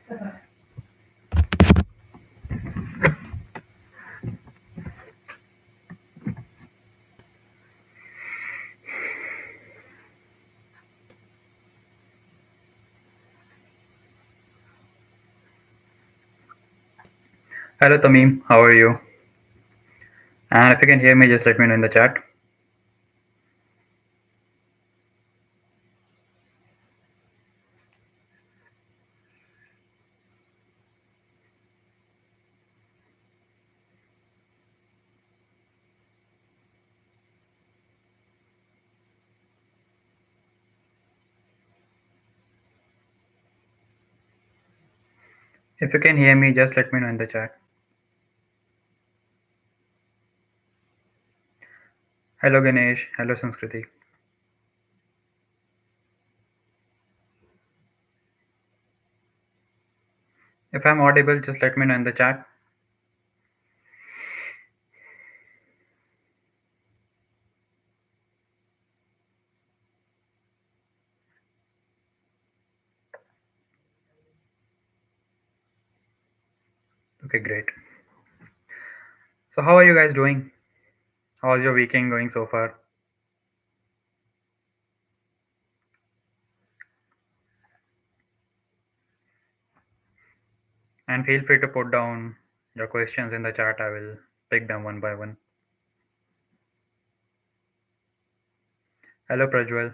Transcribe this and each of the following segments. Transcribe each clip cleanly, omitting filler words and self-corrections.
Hello Tamim, how are you? And if you can hear me, just let me know in the chat. If you can hear me, just let me know in the chat. Hello Ganesh, hello Sanskriti. If I'm audible, just let me know in the chat. Okay, great. So how are you guys doing? How's your weekend going so far? And feel free to put down your questions in the chat. I will pick them one by one. Hello Prajwal.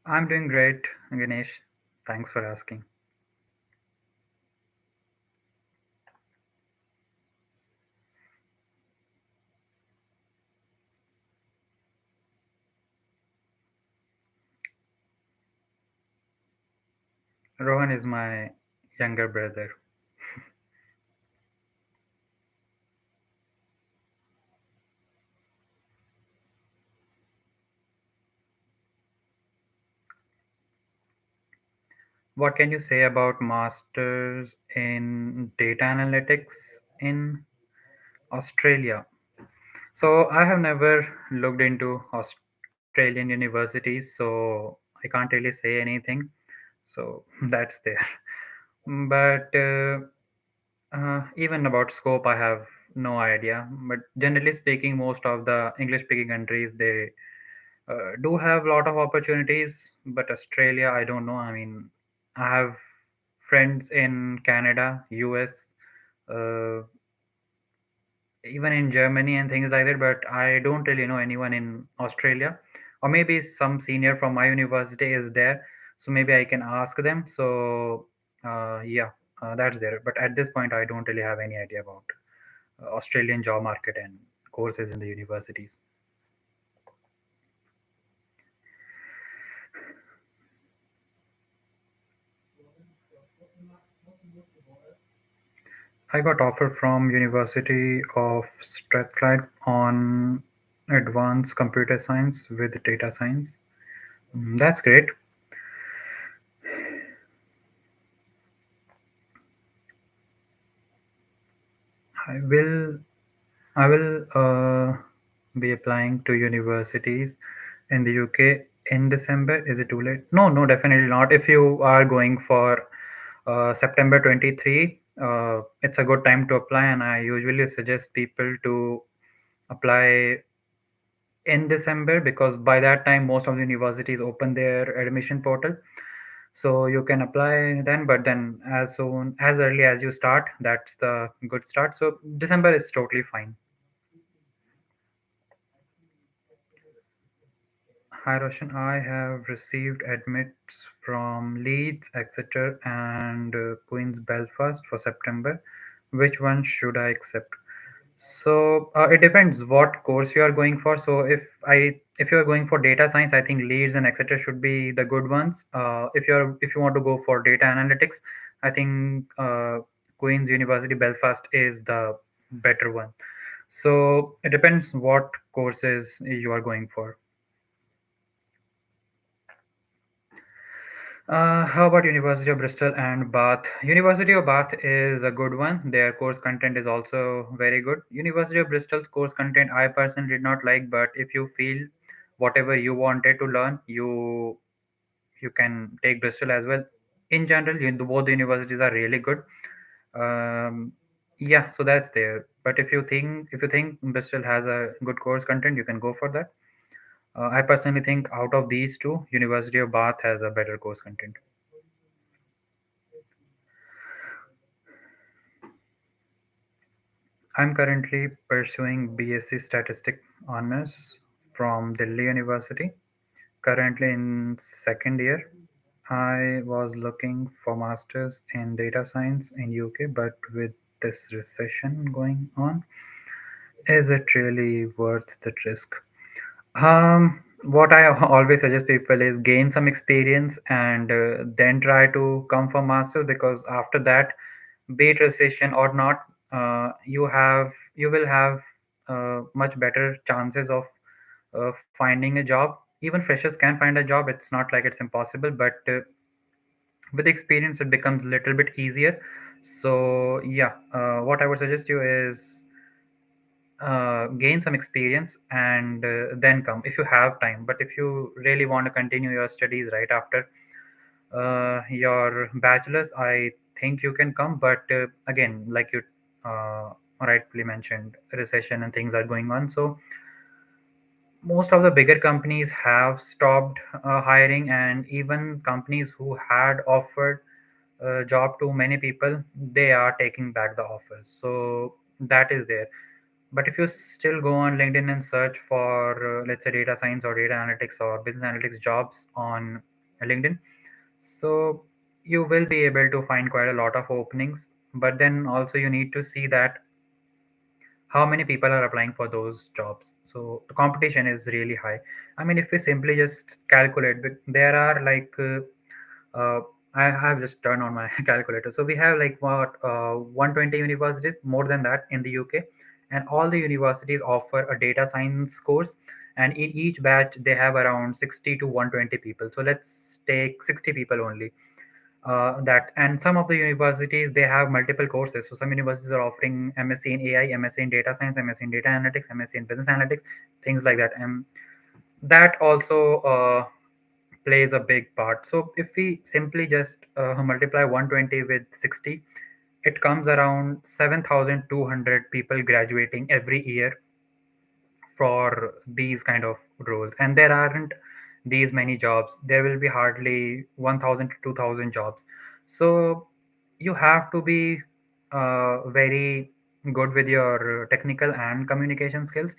I'm doing great, Ganesh. Thanks for asking. Rohan is my younger brother. What can you say about masters in data analytics in Australia? So I have never looked into Australian universities, so I can't really say anything. So that's there. But even about scope, I have no idea. But generally speaking, most of the English-speaking countries they do have a lot of opportunities. But Australia, I don't know. I mean, I have friends in Canada, US. Uh, Even in Germany and things like that, but I don't really know anyone in Australia. Or maybe some senior from my university is there, so maybe I can ask them. So, yeah, that's there. But at this point, I don't really have any idea about Australian job market and courses in the universities. I got offer from University of Strathclyde on advanced computer science with data science. That's great. I will I will be applying to universities in the UK in December. Is it too late? No, no, definitely not. If you are going for September 23, it's a good time to apply, and I usually suggest people to apply in December because by that time most of the universities open their admission portal. So you can apply then, but then as soon as early as you start, that's the good start. So December is totally fine. Hi Roshan, I have received admits from Leeds, Exeter, and Queen's Belfast for September. Which one should I accept? So it depends what course you are going for. So if you are going for data science, I think Leeds and Exeter should be the good ones. If you want to go for data analytics, I think Queen's University Belfast is the better one. So it depends what courses you are going for. How about University of Bristol and Bath? University of Bath is a good one. Their course content is also very good. University of Bristol's course content I personally did not like, but if you feel whatever you wanted to learn, you can take Bristol as well. In general, both the universities are really good. Um, yeah, so that's there. But if you think Bristol has a good course content, you can go for that. I personally think out of these two, University of Bath has a better course content. I'm currently pursuing BSc Statistic Honors from Delhi University. Currently in second year. I was looking for masters in data science in UK, but with this recession going on, is it really worth the risk? What I always suggest people is gain some experience and then try to come for masters, because after that, be it recession or not, you will have much better chances of finding a job. Even freshers can find a job. It's not like it's impossible, but with experience, it becomes a little bit easier. So yeah, what I would suggest you is gain some experience and then come if you have time. But if you really want to continue your studies right after your bachelor's, I think you can come. But again, like you uh, rightly mentioned, recession and things are going on, so most of the bigger companies have stopped hiring, and even companies who had offered a job to many people, they are taking back the offers. So that is there. But if you still go on LinkedIn and search for, let's say, data science or data analytics or business analytics jobs on LinkedIn, so you will be able to find quite a lot of openings. But then also you need to see that how many people are applying for those jobs. So the competition is really high. I mean, if we simply just calculate, there are like uh, I have just turned on my calculator. So we have like what 120 universities, more than that in the UK, and all the universities offer a data science course. And in each batch, they have around 60 to 120 people. So let's take 60 people only. That and some of the universities, they have multiple courses. So some universities are offering MSc in AI, MSc in data science, MSc in data analytics, MSc in business analytics, things like that. And that also plays a big part. So if we simply just multiply 120 with 60, it comes around 7,200 people graduating every year for these kind of roles. And there aren't these many jobs. There will be hardly 1,000 to 2,000 jobs. So you have to be very good with your technical and communication skills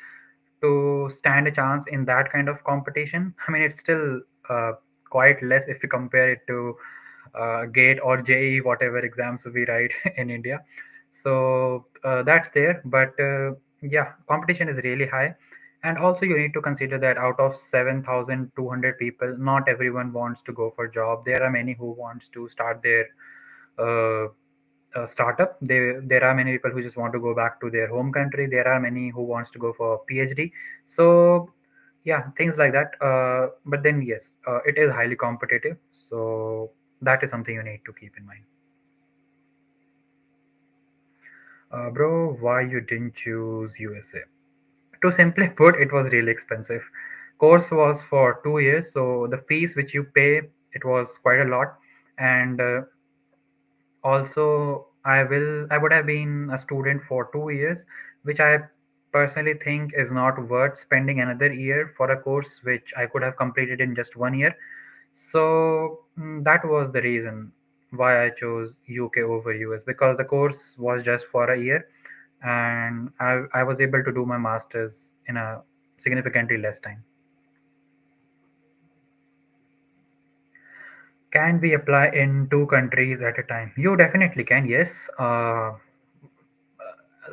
to stand a chance in that kind of competition. I mean, it's still quite less if you compare it to GATE or JE, whatever exams we write in India. So that's there. But yeah, competition is really high. And also, you need to consider that out of 7,200 people, not everyone wants to go for job. There are many who wants to start their uh, startup. There are many people who just want to go back to their home country. There are many who wants to go for PhD. So yeah, things like that. But then yes, it is highly competitive. So that is something you need to keep in mind. Bro, why you didn't choose USA? To simply put, it was really expensive. Course was for 2 years, so the fees which you pay, it was quite a lot. And also, I would have been a student for 2 years, which I personally think is not worth spending another year for a course which I could have completed in just 1 year. So that was the reason why I chose UK over US, because the course was just for a year, and I was able to do my masters in a significantly less time. Can we apply in two countries at a time? You definitely can, yes. The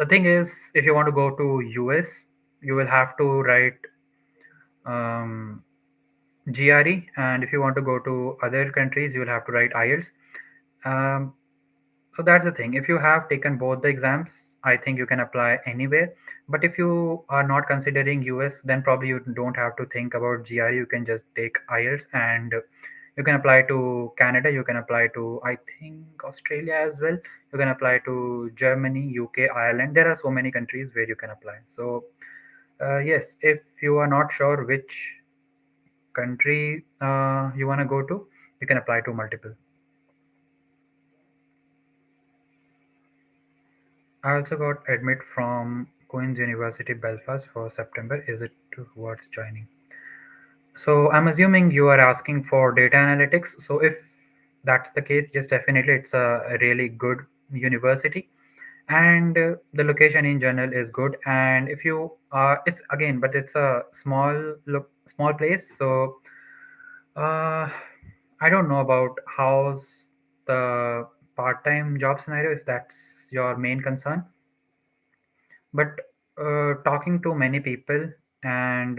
thing is, if you want to go to US, you will have to write um, GRE, and if you want to go to other countries, you will have to write IELTS. Um, so that's the thing. If you have taken both the exams, I think you can apply anywhere. But if you are not considering US, then probably you don't have to think about GRE. You can just take IELTS, and You can apply to Canada, you can apply to, I think, Australia as well. You can apply to Germany, UK, Ireland. There are so many countries where you can apply. So yes, if you are not sure which country you want to go to, you can apply to multiple. I also got admit from Queen's University Belfast for September. Is it towards joining? So I'm assuming you are asking for data analytics. So if that's the case, yes, definitely it's a really good university, and the location in general is good. And if you it's again, but it's a small place. So uh, I don't know about how's the part-time job scenario if that's your main concern. But talking to many people, and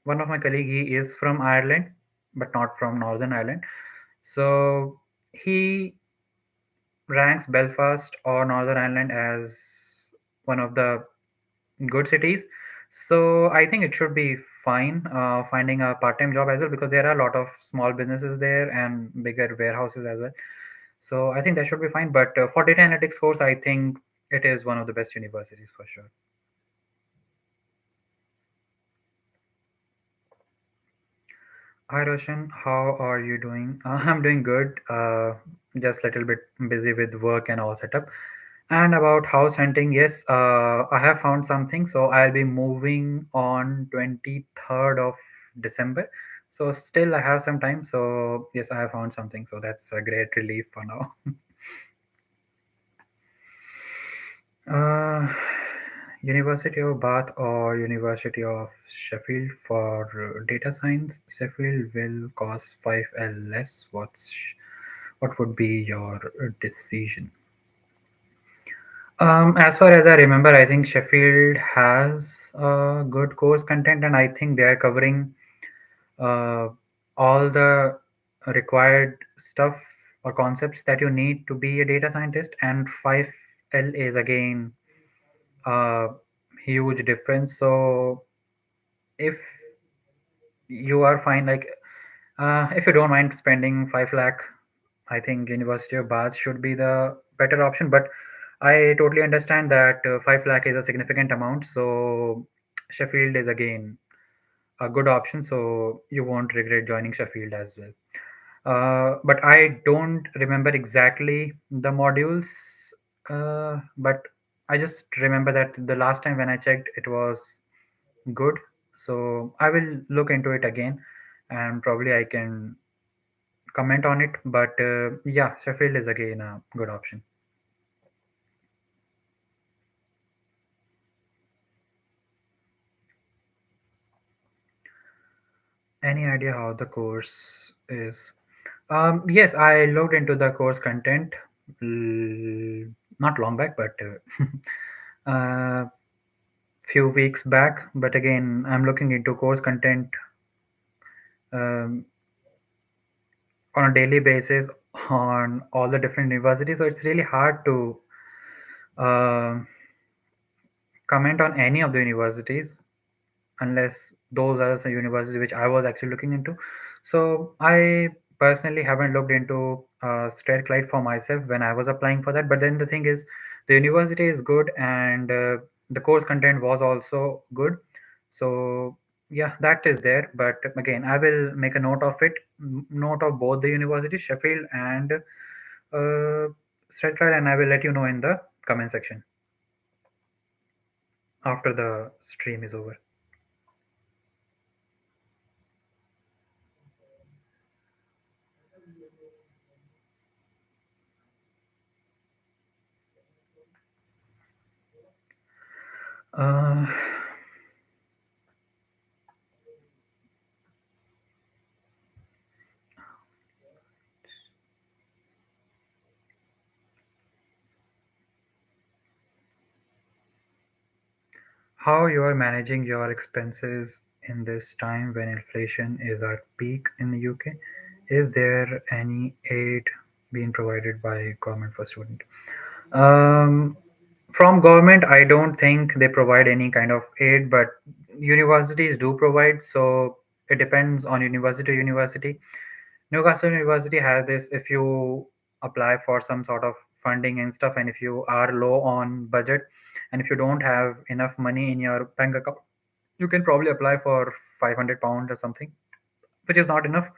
one of my colleague, he is from Ireland, but not from Northern Ireland. So he ranks Belfast or Northern Ireland as one of the good cities. So I think it should be fine finding a part-time job as well, because there are a lot of small businesses there and bigger warehouses as well. So I think that should be fine. But for data analytics course, I think it is one of the best universities for sure. Hi Roshan, how are you doing? I'm doing good. Just a little bit busy with work and all setup. And about house hunting, yes, I have found something. So I'll be moving on 23rd of December. So still I have some time. So yes, I have found something. So that's a great relief for now. Uh, University of Bath or University of Sheffield for data science. Sheffield will cost 5L less. What would be your decision? As far as I remember, I think Sheffield has good course content, and I think they are covering uh, all the required stuff or concepts that you need to be a data scientist. And 5L is again a huge difference. So if you are fine, like if you don't mind spending 5 lakh, I think University of Bath should be the better option. But I totally understand that 5 lakh is a significant amount. So Sheffield is again a good option. So you won't regret joining Sheffield as well. But I don't remember exactly the modules. But I just remember that the last time when I checked, it was good. So I will look into it again, and probably I can comment on it. But yeah, Sheffield is again a good option. Any idea how the course is? Yes, I looked into the course content not long back, but few weeks back. But again, I'm looking into course content um, on a daily basis on all the different universities. So it's really hard to uh, comment on any of the universities unless those are the universities which I was actually looking into. So I personally haven't looked into straight Clyde for myself when I was applying for that. But then the thing is, the university is good, and the course content was also good. So yeah, that is there. But again, I will make a note of it, note of both the universities, Sheffield and straight Clyde, and I will let you know in the comment section after the stream is over. Uh, How you are managing your expenses in this time when inflation is at peak in the UK? Is there any aid being provided by government for student? Um, from government, I don't think they provide any kind of aid, but universities do provide. So it depends on university to university. Newcastle University has this: if you apply for some sort of funding and stuff, and if you are low on budget, and if you don't have enough money in your bank account, you can probably apply for £500 or something, which is not enough,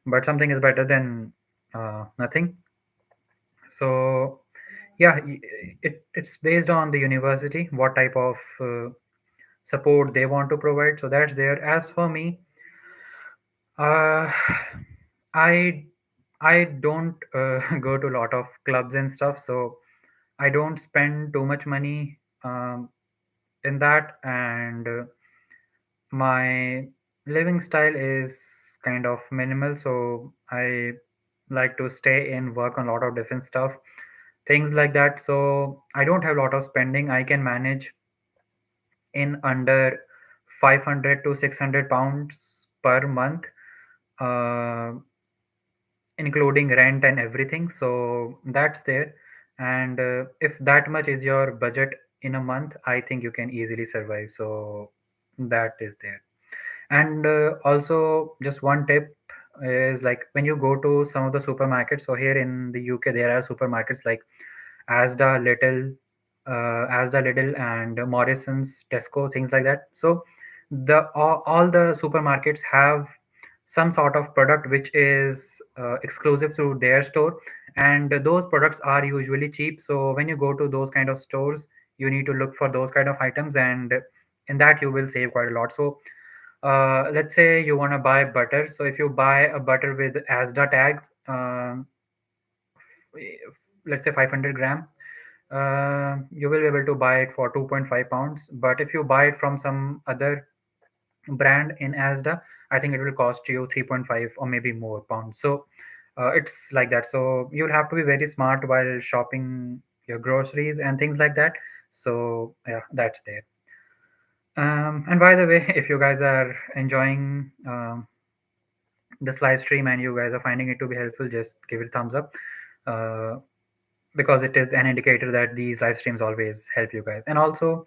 but something is better than nothing. So yeah, it's based on the university what type of support they want to provide. So that's there. As for me, uh, I I don't go to a lot of clubs and stuff, so I don't spend too much money in that, and my living style is kind of minimal. So I like to stay in, work on a lot of different stuff, things like that. So I don't have a lot of spending. I can manage in under 500 to 600 pounds per month, uh, including rent and everything. So that's there. And if that much is your budget in a month, I think you can easily survive. So that is there. And also, just one tip is, like, when you go to some of the supermarkets. So here in the UK, there are supermarkets like Asda, Lidl, and Morrison's, Tesco, things like that. So all the supermarkets have some sort of product which is exclusive to their store, and those products are usually cheap. So when you go to those kind of stores, you need to look for those kind of items, and in that you will save quite a lot. So let's say you want to buy butter. So if you buy a butter with Asda tag, let's say 500 gram, you will be able to buy it for 2.5 pounds. But if you buy it from some other brand in Asda, I think it will cost you 3.5 or maybe more pounds. So it's like that. So you'll have to be very smart while shopping your groceries and things like that. So yeah, that's there. And by the way, if you guys are enjoying this live stream and you guys are finding it to be helpful, just give it a thumbs up. Uh, because it is an indicator that these live streams always help you guys. And also,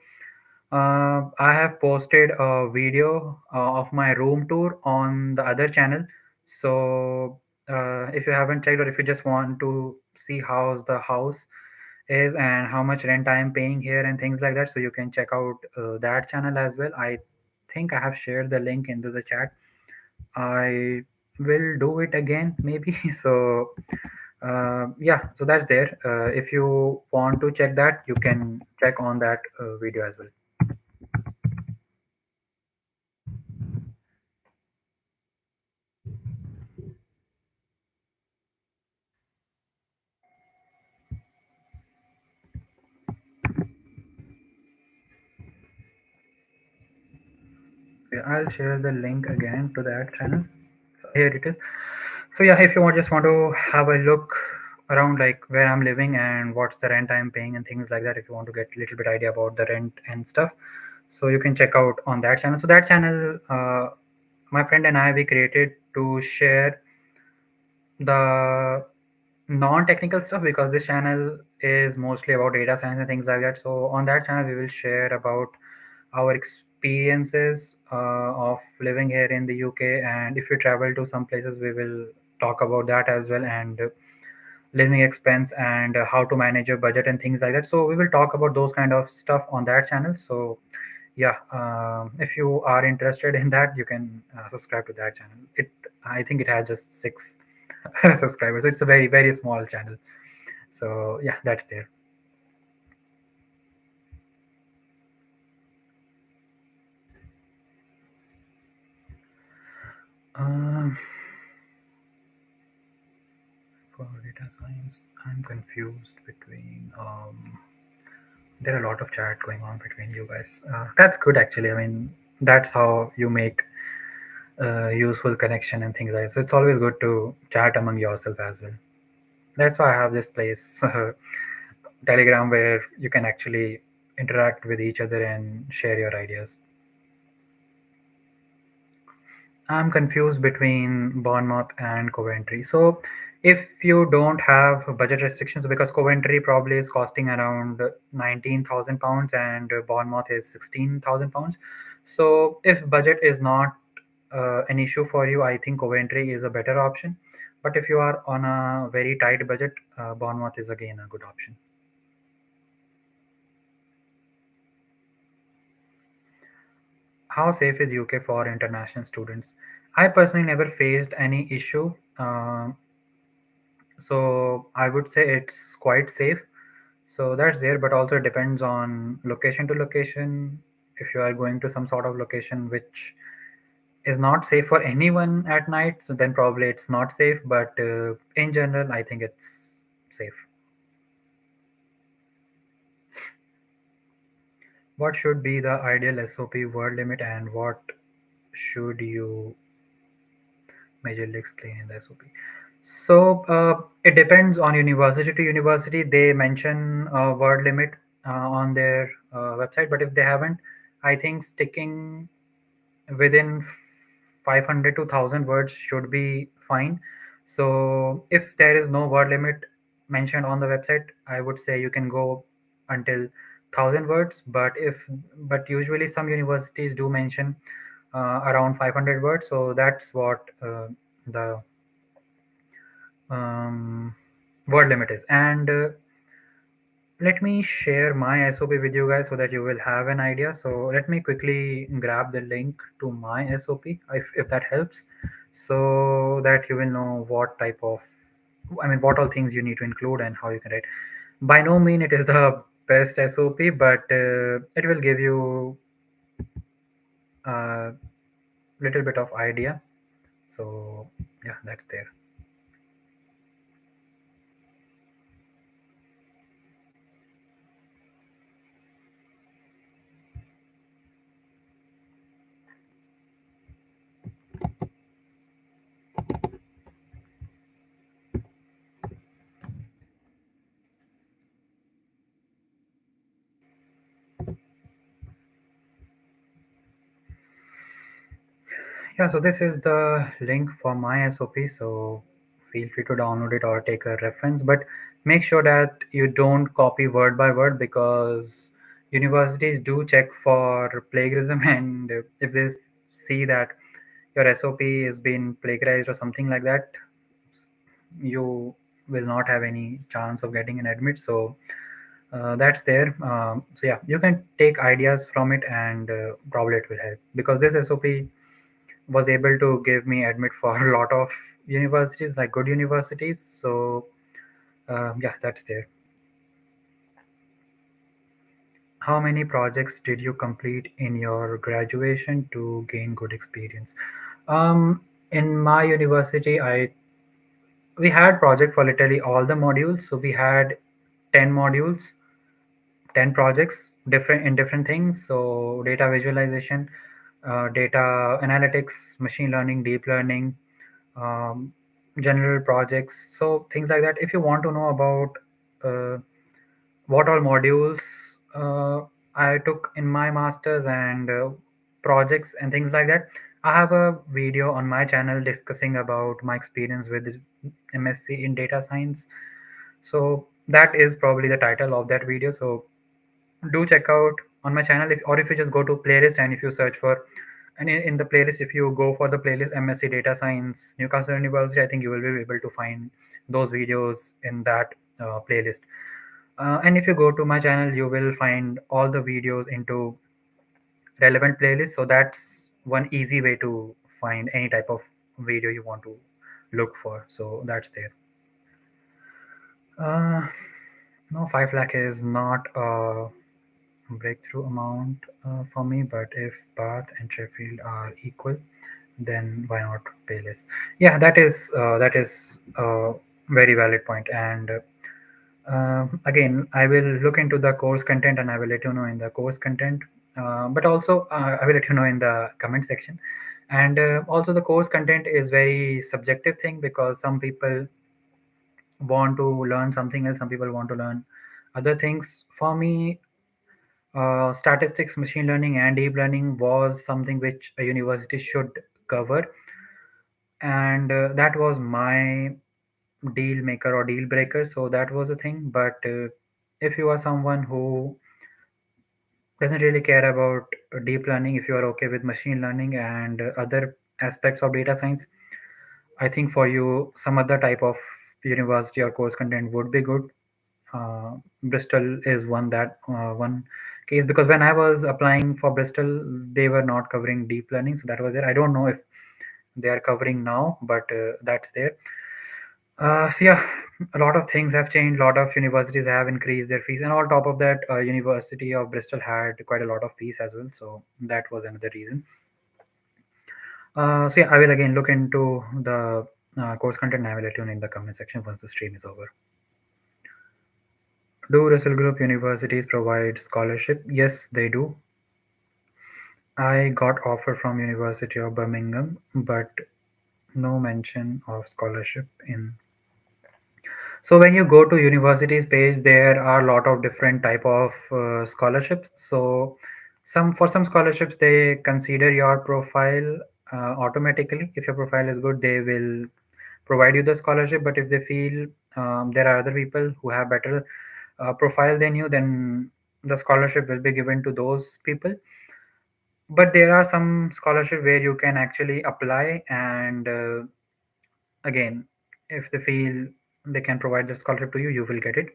I have posted a video of my room tour on the other channel. So if you haven't checked, or if you just want to see how the house is and how much rent I am paying here and things like that, so you can check out that channel as well. I think I have shared the link into the chat. I will do it again maybe. So yeah, so that's there. If you want to check that, you can check on that video as well. Yeah, I'll share the link again to that channel. So here it is. So yeah, if you just want to have a look around, like where I'm living and what's the rent I'm paying and things like that, if you want to get a little bit idea about the rent and stuff, so you can check out on that channel. So that channel, my friend and I, we created to share the non-technical stuff, because this channel is mostly about data science and things like that. So on that channel we will share about our experiences of living here in the UK, and if we travel to some places we will talk about that as well, and living expense, and how to manage your budget and things like that. So we will talk about those kind of stuff on that channel. So yeah, if you are interested in that, you can subscribe to that channel. I think it has just 6 subscribers, so it's a very very small channel. So yeah, that's there. um, for data science, I'm confused between there are a lot of chat going on between you guys. That's good actually. I mean, that's how you make useful connection and things like that. So it's always good to chat among yourself as well. That's why I have this place, Telegram, where you can actually interact with each other and share your ideas. I'm confused between Bournemouth and Coventry. So, if you don't have budget restrictions, because Coventry probably is costing around £19,000 and Bournemouth is £16,000. So, if budget is not an issue for you, I think Coventry is a better option. But if you are on a very tight budget, Bournemouth is again a good option. How safe is UK for international students? I personally never faced any issue. So I would say it's quite safe. So that's there, but also it depends on location to location. If you are going to some sort of location which is not safe for anyone at night, so then probably it's not safe. But in general, I think it's safe. What should be the ideal SOP word limit, and what should you majorly explain in the SOP? So it depends on university to university. They mention a word limit on their website, but if they haven't, I think sticking within 500 to 1000 words should be fine. So if there is no word limit mentioned on the website, I would say you can go until 1000 words. But usually some universities do mention around 500 words, so that's what the um, word limit is. And let me share my SOP with you guys so that you will have an idea. So let me quickly grab the link to my SOP if that helps, so that you will know what type of, I mean, what all things you need to include and how you can write. By no mean it is the best SOP, but it will give you a little bit of idea. So yeah, that's there. Yeah, so this is the link for my SOP. So feel free to download it or take a reference, but make sure that you don't copy word by word, because universities do check for plagiarism, and if they see that your SOP is being plagiarized or something like that, you will not have any chance of getting an admit. So that's there. So yeah, you can take ideas from it, and probably it will help, because this SOP was able to give me admit for a lot of universities, like good universities. So yeah, that's there. How many projects did you complete in your graduation to gain good experience? In my university, I we had project for literally all the modules. So we had 10 modules, 10 projects, different in different things. So data visualization, data analytics, machine learning, deep learning, um, general projects, so things like that. If you want to know about uh, what all modules I took in my masters, and projects and things like that, I have a video on my channel discussing about my experience with MSc in data science. So that is probably the title of that video. So do check out on my channel, or if you just go to playlist and if you search for, and in the playlist, if you go for the playlist MSc Data Science Newcastle University, I think you will be able to find those videos in that playlist. And if you go to my channel, you will find all the videos into relevant playlists. So that's one easy way to find any type of video you want to look for. So that's there. Uh, no, 5 lakh is not a breakthrough amount for me, but if Bath and Sheffield are equal, then why not pay less? Yeah, that is a very valid point. And again, I will look into the course content and I will let you know in the course content. But also, I will let you know in the comment section. And also, the course content is very subjective thing, because some people want to learn something else, some people want to learn other things. For me, statistics, machine learning, and deep learning was something which a university should cover, and that was my deal maker or deal breaker. So that was the thing. But if you are someone who doesn't really care about deep learning, if you are okay with machine learning and other aspects of data science, I think for you, some other type of university or course content would be good. Bristol is one case, because when I was applying for Bristol, they were not covering deep learning, so that was there. I don't know if they are covering now, but that's there. So yeah, a lot of things have changed. A lot of universities have increased their fees, and on top of that, University of Bristol had quite a lot of fees as well. So that was another reason. So yeah, I will again look into the course content, and I will let you know in the comment section once the stream is over. Do Russell Group universities provide scholarship? Yes, they do. I got offer from University of Birmingham, but no mention of scholarship in. So when you go to universities page, there are a lot of different type of scholarships. So some scholarships they consider your profile automatically. If your profile is good, they will provide you the scholarship. But if they feel there are other people who have better profile than you, then the scholarship will be given to those people. But there are some scholarship where you can actually apply, and again, if they feel they can provide the scholarship to you, you will get it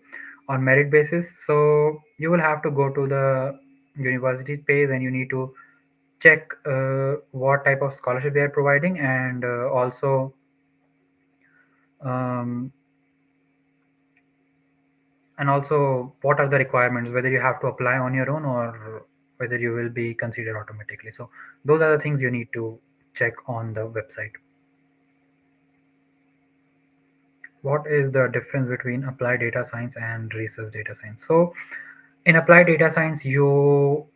on merit basis. So you will have to go to the university's page, and you need to check what type of scholarship they are providing, and um, also what are the requirements, whether you have to apply on your own or whether you will be considered automatically. So those are the things you need to check on the website. What is the difference between applied data science and research data science? So in applied data science, you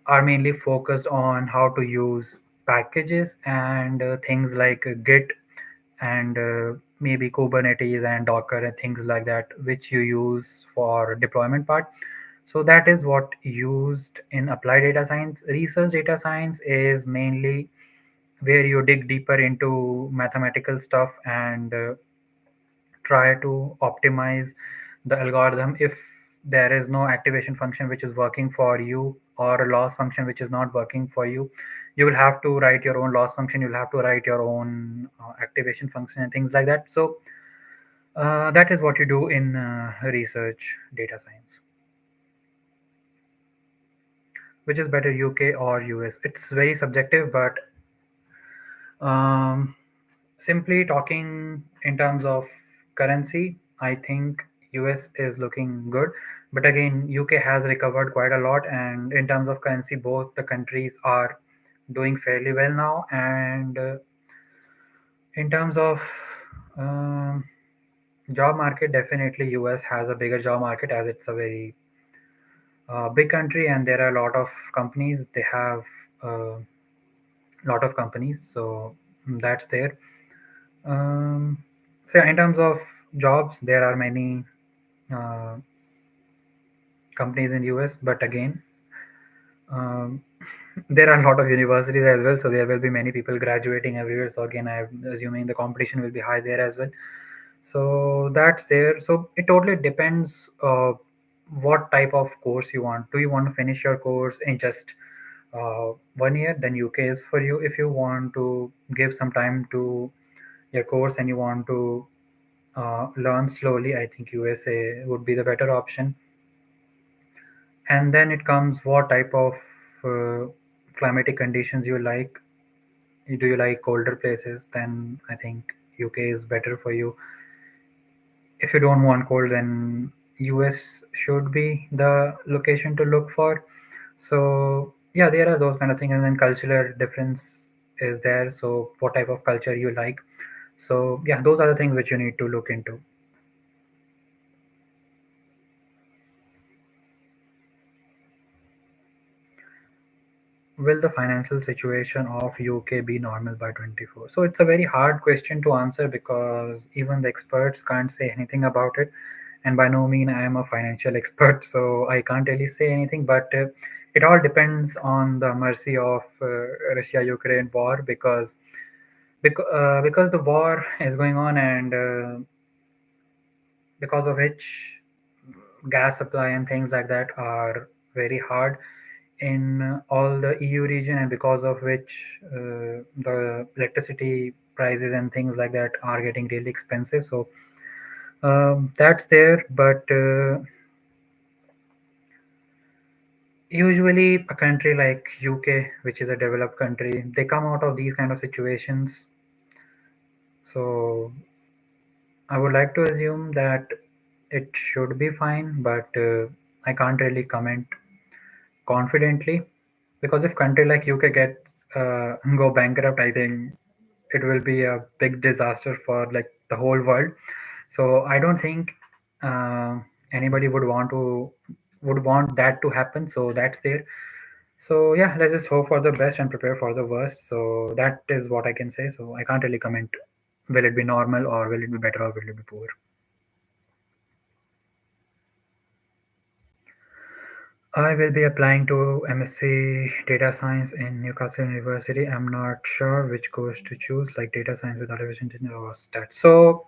are mainly focused on how to use packages and things like Git and maybe Kubernetes and Docker and things like that, which you use for deployment part. So that is what used in applied data science. Research data science is mainly where you dig deeper into mathematical stuff and try to optimize the algorithm. If there is no activation function which is working for you, or a loss function which is not working for you, you will have to write your own loss function, you'll have to write your own activation function and things like that. So that is what you do in research data science. Which is better, UK or US? It's very subjective, but um, simply talking in terms of currency, I think US is looking good. But again, UK has recovered quite a lot, and in terms of currency, both the countries are doing fairly well now. And in terms of um, job market, definitely US has a bigger job market, as it's a very big country, and there are a lot of companies. They have a lot of companies, so that's there. Um, so yeah, in terms of jobs, there are many uh, companies in US, but again, um, there are a lot of universities as well, so there will be many people graduating everywhere. So again, I'm assuming the competition will be high there as well. So that's there. So it totally depends what type of course you want. Do you want to finish your course in just 1 year? Then UK is for you. If you want to give some time to your course and you want to learn slowly, I think USA would be the better option. And then it comes what type of uh, climatic conditions you like. Do you like colder places? Then I think UK is better for you. If you don't want cold, then US should be the location to look for. So yeah, there are those kind of things, and then cultural difference is there. So what type of culture you like? So yeah, those are the things which you need to look into. Will the financial situation of UK be normal by 24? So it's a very hard question to answer, because even the experts can't say anything about it. And by no mean I am a financial expert, so I can't really say anything. But it all depends on the mercy of Russia-Ukraine war, because the war is going on, and because of which gas supply and things like that are very hard in all the EU region, and because of which the electricity prices and things like that are getting really expensive. So that's there, but usually a country like UK, which is a developed country, they come out of these kind of situations. So I would like to assume that it should be fine, but I can't really comment confidently, because if country like UK gets go bankrupt, I think it will be a big disaster for like the whole world. So I don't think uh, anybody would want that to happen. So that's there. So yeah, let's just hope for the best and prepare for the worst. So that is what I can say. So I can't really comment. Will it be normal, or will it be better, or will it be poor? I will be applying to MSc Data Science in Newcastle University. I'm not sure which course to choose, like data science with artificial intelligence or stats. So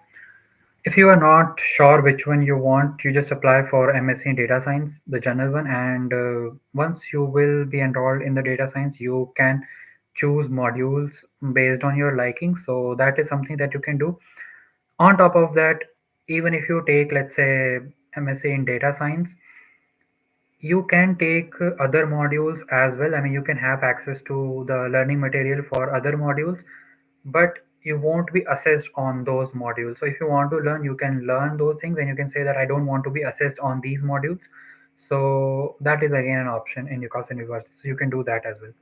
if you are not sure which one you want, you just apply for MSc in Data Science, the general one, and once you will be enrolled in the data science, you can choose modules based on your liking. So that is something that you can do. On top of that, even if you take, let's say, MSc in Data Science, you can take other modules as well. I mean, you can have access to the learning material for other modules, but you won't be assessed on those modules. So if you want to learn, you can learn those things, and you can say that I don't want to be assessed on these modules. So that is again an option in Newcastle University. So you can do that as well.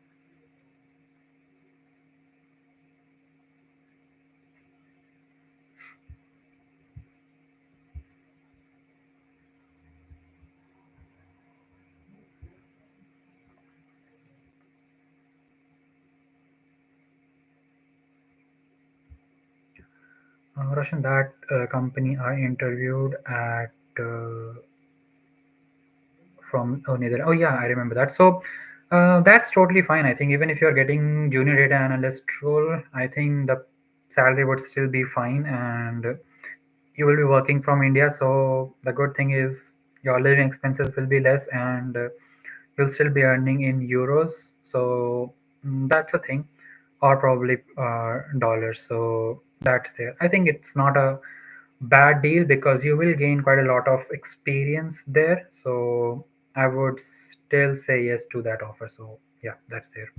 Roshan, that company I interviewed at from Netherlands. Oh yeah, I remember that. So that's totally fine. I think even if you're getting junior data analyst role, I think the salary would still be fine, and you will be working from India. So the good thing is your living expenses will be less, and you'll still be earning in euros. So that's a thing, or probably dollars. So that's there. I think it's not a bad deal because you will gain quite a lot of experience there. So I would still say yes to that offer. So yeah, that's there.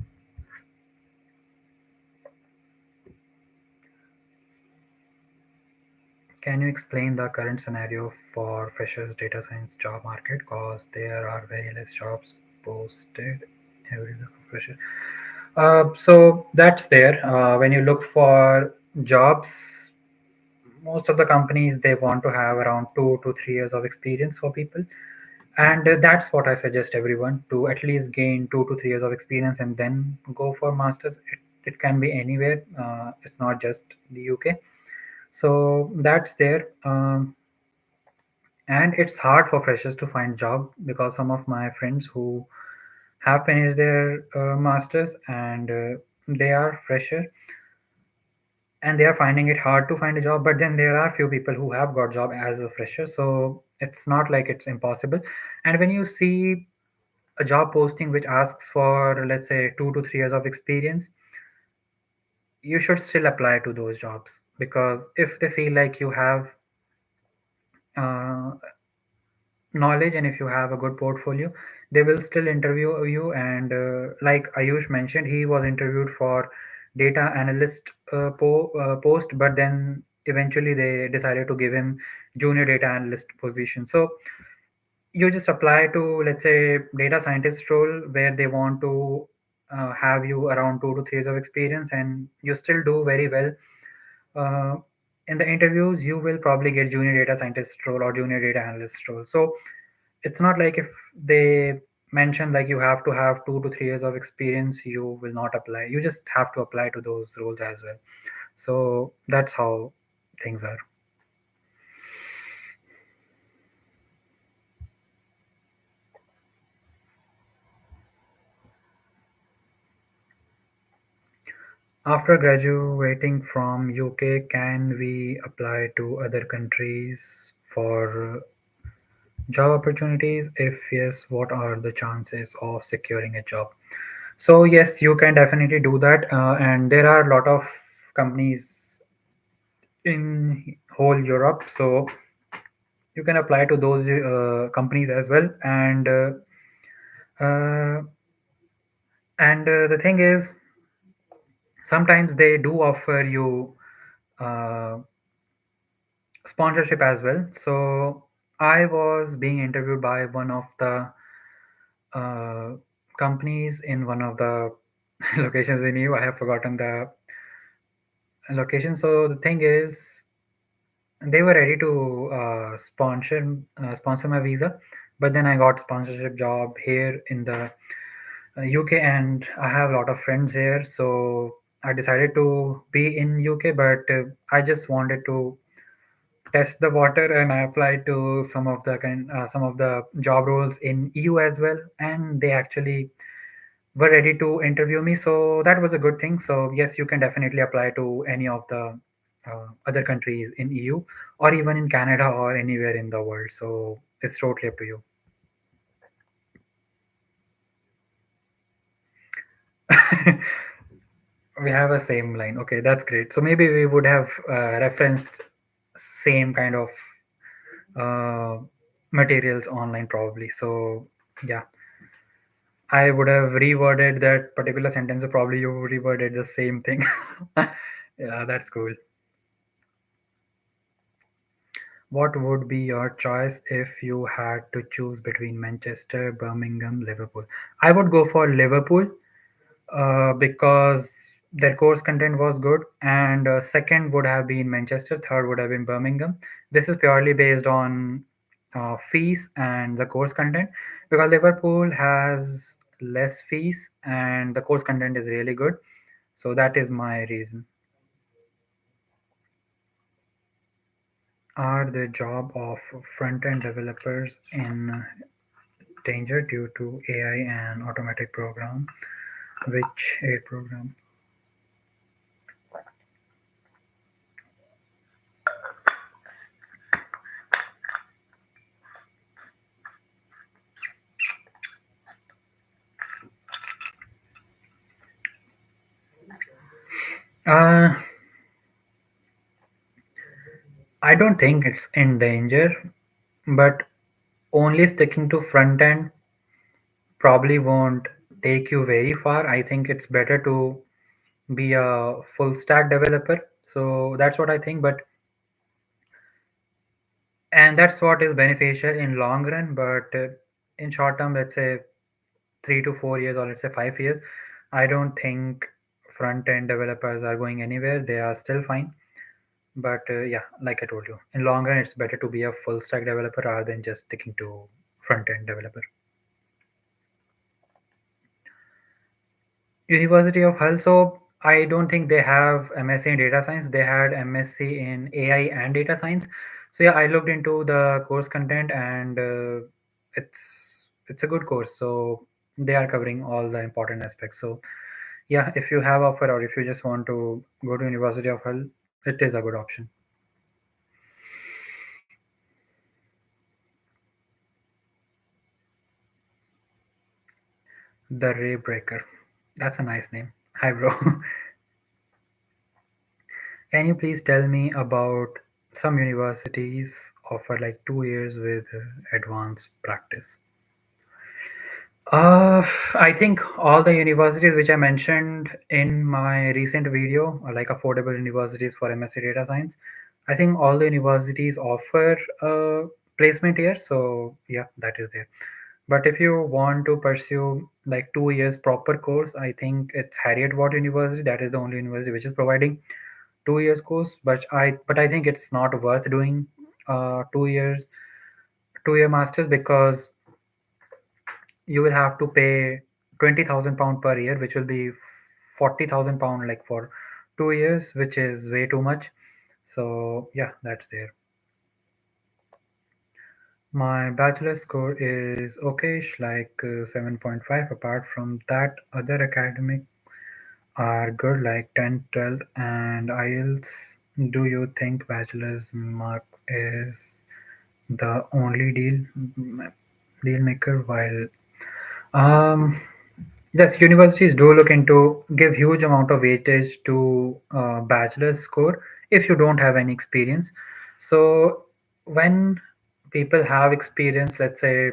Can you explain the current scenario for freshers data science job market? Because there are very less jobs posted everywhere for freshers. So that's there. When you look for jobs, most of the companies they want to have around 2 to 3 years of experience for people, and that's what I suggest everyone to at least gain 2 to 3 years of experience and then go for masters. It can be anywhere. It's not just the UK. So that's there. And it's hard for freshers to find job because some of my friends who have finished their masters, and they are fresher, and they are finding it hard to find a job. But then there are few people who have got job as a fresher, so it's not like it's impossible. And when you see a job posting which asks for, let's say, 2 to 3 years of experience, you should still apply to those jobs, because if they feel like you have uh, knowledge and if you have a good portfolio, they will still interview you. And like Ayush mentioned, he was interviewed for data analyst post, but then eventually they decided to give him junior data analyst position. So you just apply to, let's say, data scientist role where they want to have you around 2 to 3 years of experience, and you still do very well uh, in the interviews. You will probably get junior data scientist role or junior data analyst role. So it's not like if they mention like you have to have 2 to 3 years of experience, you will not apply. You just have to apply to those roles as well. So that's how things are. After graduating from UK, can we apply to other countries for job opportunities? If yes, what are the chances of securing a job? So yes, you can definitely do that, and there are a lot of companies in whole Europe. So you can apply to those companies as well. Uh, and the thing is, sometimes they do offer you uh, sponsorship as well. So I was being interviewed by one of the uh, companies in one of the locations in EU. I have forgotten the location. So the thing is, they were ready to sponsor my visa, but then I got sponsorship job here in the UK, and I have a lot of friends here. So I decided to be in UK, but I just wanted to test the water, and I applied to some of the job roles in EU as well, and they actually were ready to interview me. So that was a good thing. So yes, you can definitely apply to any of the other countries in EU, or even in Canada, or anywhere in the world. So it's totally up to you. We have a same line. Okay, that's great. So maybe we would have referenced same kind of uh, materials online probably. So yeah, I would have reworded that particular sentence. So probably you reworded the same thing. Yeah, that's cool. What would be your choice if you had to choose between Manchester, Birmingham, Liverpool? I would go for Liverpool because their course content was good, and second would have been Manchester, third would have been Birmingham. This is purely based on fees and the course content, because Liverpool has less fees and the course content is really good. So that is my reason. Are the job of front-end developers in danger due to AI and automatic program? Which AI program? Uh, I don't think it's in danger, but only sticking to front end probably won't take you very far. I think it's better to be a full stack developer. So that's what I think. But and that's what is beneficial in long run. But in short term, let's say 3 to 4 years, or let's say 5 years, I don't think front end developers are going anywhere. They are still fine. But yeah, like I told you, in long run, it's better to be a full stack developer rather than just sticking to front end developer. University of Hull. So I don't think they have MSc in data science. They had MSc in AI and data science. So yeah, I looked into the course content, and it's a good course. So they are covering all the important aspects. So yeah, if you have offer, or if you just want to go to University of Hull, it is a good option. The Ray Breaker. That's a nice name. Hi, bro. Can you please tell me about some universities offer like 2 years with advanced practice? I think all the universities which I mentioned in my recent video are like affordable universities for MSc Data Science. I think all the universities offer placement here, so yeah, that is there. But if you want to pursue like 2 years proper course, I think it's Harriet Watt University. That is the only university which is providing 2 years course. But I think it's not worth doing 2 years 2 year masters, because you will have to pay £20,000 per year, which will be £40,000 like for 2 years, which is way too much. So yeah, that's there. My bachelor score is okayish, like 7.5. Apart from that, other academic are good, like 10, 12, and IELTS. Do you think bachelor's mark is the only deal maker? While um Yes, universities do look into give huge amount of weightage to bachelor's score if you don't have any experience. So when people have experience, let's say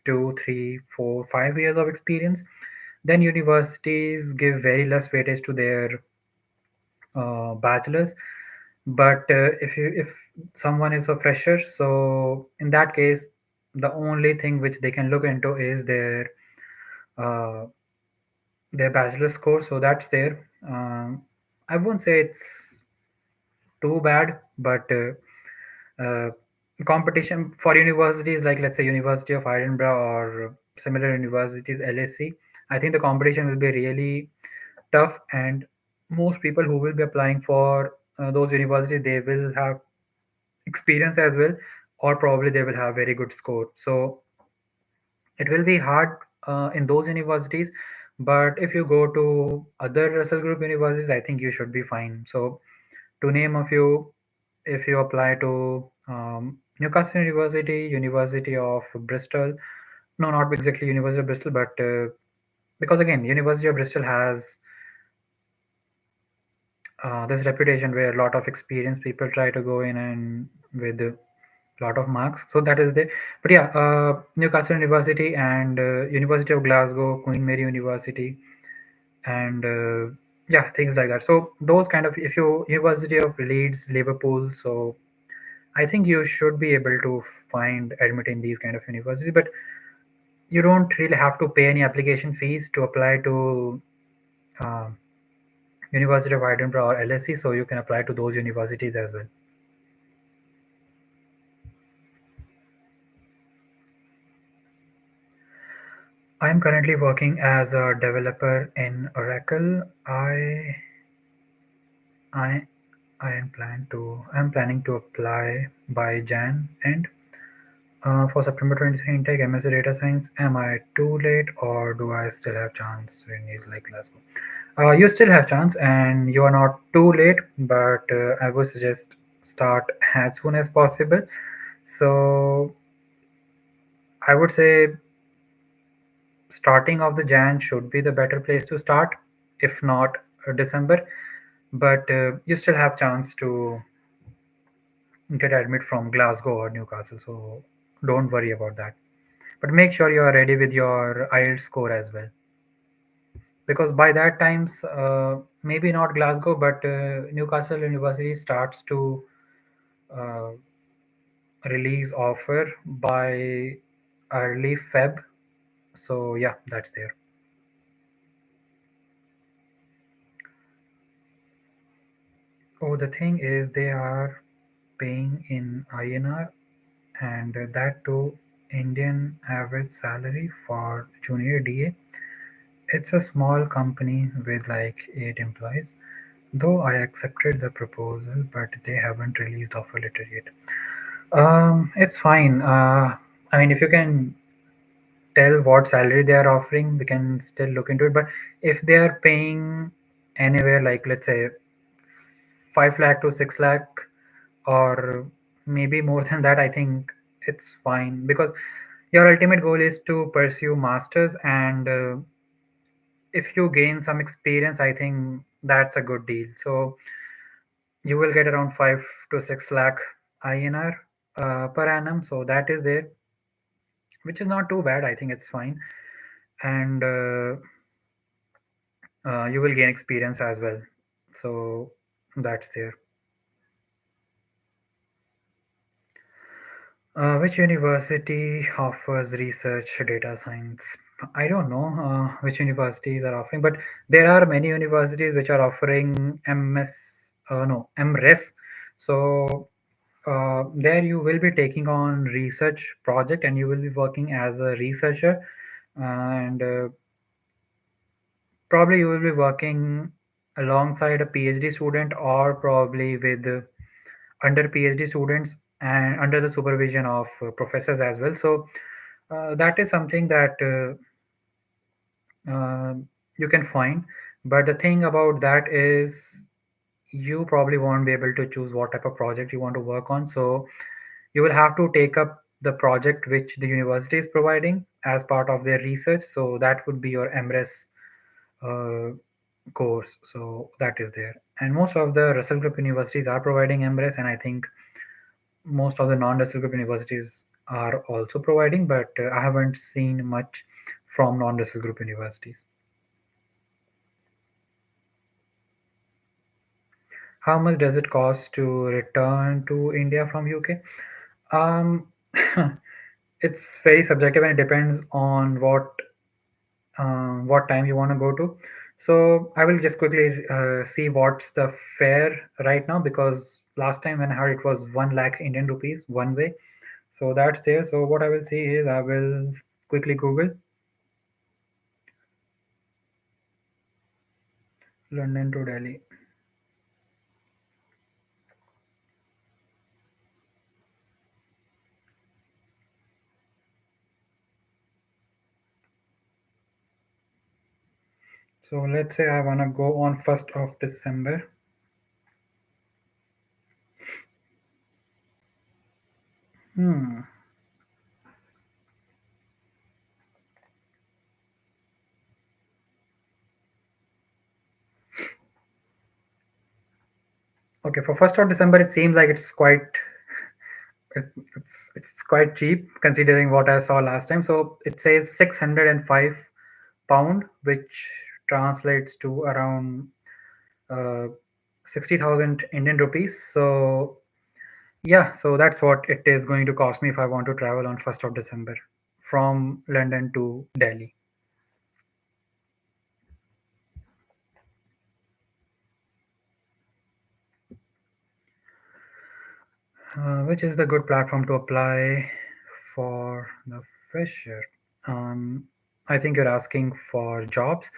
2, 3, 4, 5 years of experience, then universities give very less weightage to their bachelor's. But if someone is a fresher, so in that case, the only thing which they can look into is uh, their bachelor's score. So that's there. I won't say it's too bad, but competition for universities like, let's say, University of Edinburgh or similar universities, LSE, I think the competition will be really tough, and most people who will be applying for those universities, they will have experience as well, or probably they will have very good score. So it will be hard in those universities, but if you go to other Russell Group universities, I think you should be fine. So to name a few, if you apply to Newcastle University, University of Bristol, no, not exactly University of Bristol, but because again, University of Bristol has this reputation where a lot of experienced people try to go in and with a lot of marks. So that is the, but yeah, Newcastle University and University of Glasgow, Queen Mary University, and yeah, things like that. So those kind of, if you University of Leeds, Liverpool, so I think you should be able to find admit in these kind of universities, but you don't really have to pay any application fees to apply to um, University of Edinburgh or LSE, so you can apply to those universities as well. I am currently working as a developer in Oracle. I I'm planning to apply by Jan end for September 23 intake MSc Data Science. Am I too late or do I still have chance when he's like Glasgow? You still have chance and you are not too late, but I would suggest start as soon as possible. So I would say starting of the Jan should be the better place to start, if not December. But you still have chance to get admit from Glasgow or Newcastle, so don't worry about that. But make sure you are ready with your IELTS score as well, because by that times, maybe not Glasgow, but Newcastle University starts to uh, release offer by early Feb. So yeah, that's there. Oh, the thing is they are paying in INR, and that too Indian average salary for junior DA. It's a small company with like 8 employees. Though I accepted the proposal, but they haven't released offer letter yet. It's fine. I mean, if you can tell what salary they are offering, we can still look into it. But if they are paying anywhere like, let's say, 5 lakh to 6 lakh, or maybe more than that, I think it's fine, because your ultimate goal is to pursue masters, and if you gain some experience, I think that's a good deal. So you will get around 5 to 6 lakh INR per annum. So that is there, which is not too bad. I think it's fine, and you will gain experience as well. So that's there. Which university offers research data science? I don't know which universities are offering, but there are many universities which are offering MS, no, MRes. So there you will be taking on research project and you will be working as a researcher, and probably you will be working alongside a PhD student, or probably with under PhD students and under the supervision of professors as well. So that is something that uh, you can find. But the thing about that is you probably won't be able to choose what type of project you want to work on. So you will have to take up. the project which the university is providing as part of their research. So that would be your MRes uh, course. So that is there. And most of the Russell Group universities are providing MRes, and I think most of the non-Russell Group universities are also providing, but I haven't seen much from non-Russell Group universities. How much does it cost to return to India from UK? Um, it's very subjective and it depends on what time you want to go to. So I will just quickly see what's the fare right now, because last time when I heard it was 1 lakh Indian rupees one way. So that's there. So what I will see is I will quickly Google London to Delhi. So let's say I want to go on 1st of December. Hmm. Okay, for 1st of December, it seems like it's quite cheap considering what I saw last time. So it says 605 pound, which translates to around uh, 60,000 Indian rupees. So yeah, so that's what it is going to cost me if I want to travel on 1st of December from London to Delhi. Which is the good platform to apply for the fresher? Um, I think you're asking for jobs.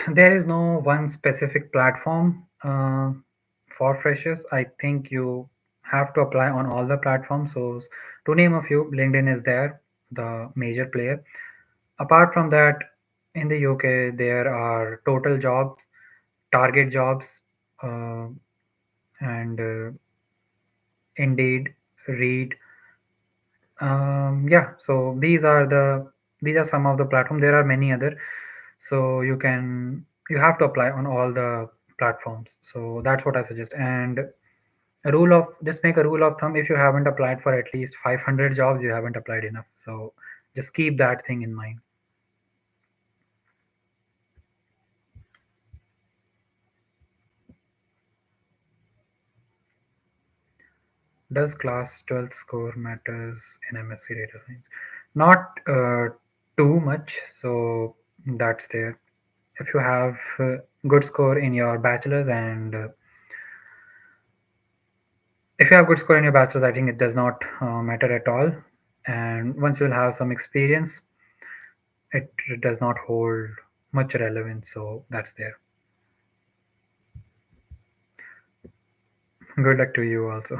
There is no one specific platform for freshers. I think you have to apply on all the platforms. So, to name a few, LinkedIn is there, the major player. Apart from that, in the UK, there are Total Jobs, Target Jobs, uh, and Indeed, Read. Yeah, so these are some of the platforms. There are many other, so you have to apply on all the platforms. So that's what I suggest. And a rule of just make a rule of thumb: if you haven't applied for at least 500 jobs, you haven't applied enough. So just keep that thing in mind. Does class 12 score matters in MSc data science? Not too much. So that's there. If you have good score in your bachelor's and if you have good score in your bachelor's, I think it does not matter at all. And once you'll have some experience, it does not hold much relevance. So that's there. Good luck to you also.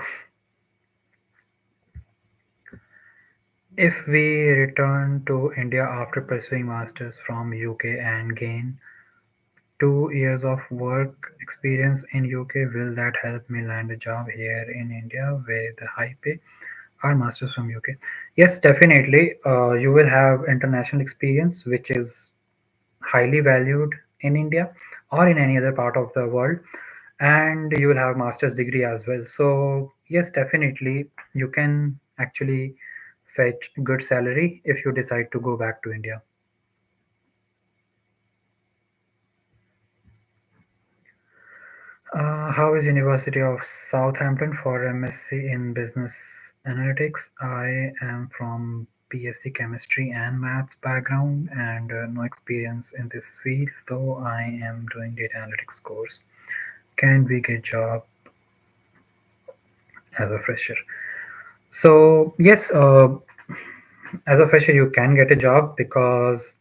If we return to India after pursuing masters from UK and gain 2 years of work experience in UK, will that help me land a job here in India with high pay? Our masters from UK. Yes, definitely. You will have international experience, which is highly valued in India or in any other part of the world, and you will have master's degree as well. So yes, definitely, you can actually fetch good salary if you decide to go back to India. How is University of Southampton for MSc in Business Analytics? I am from BSc Chemistry and Maths background and no experience in this field, though I am doing data analytics course. Can we get job as a fresher? So yes, as a fresher you can get a job because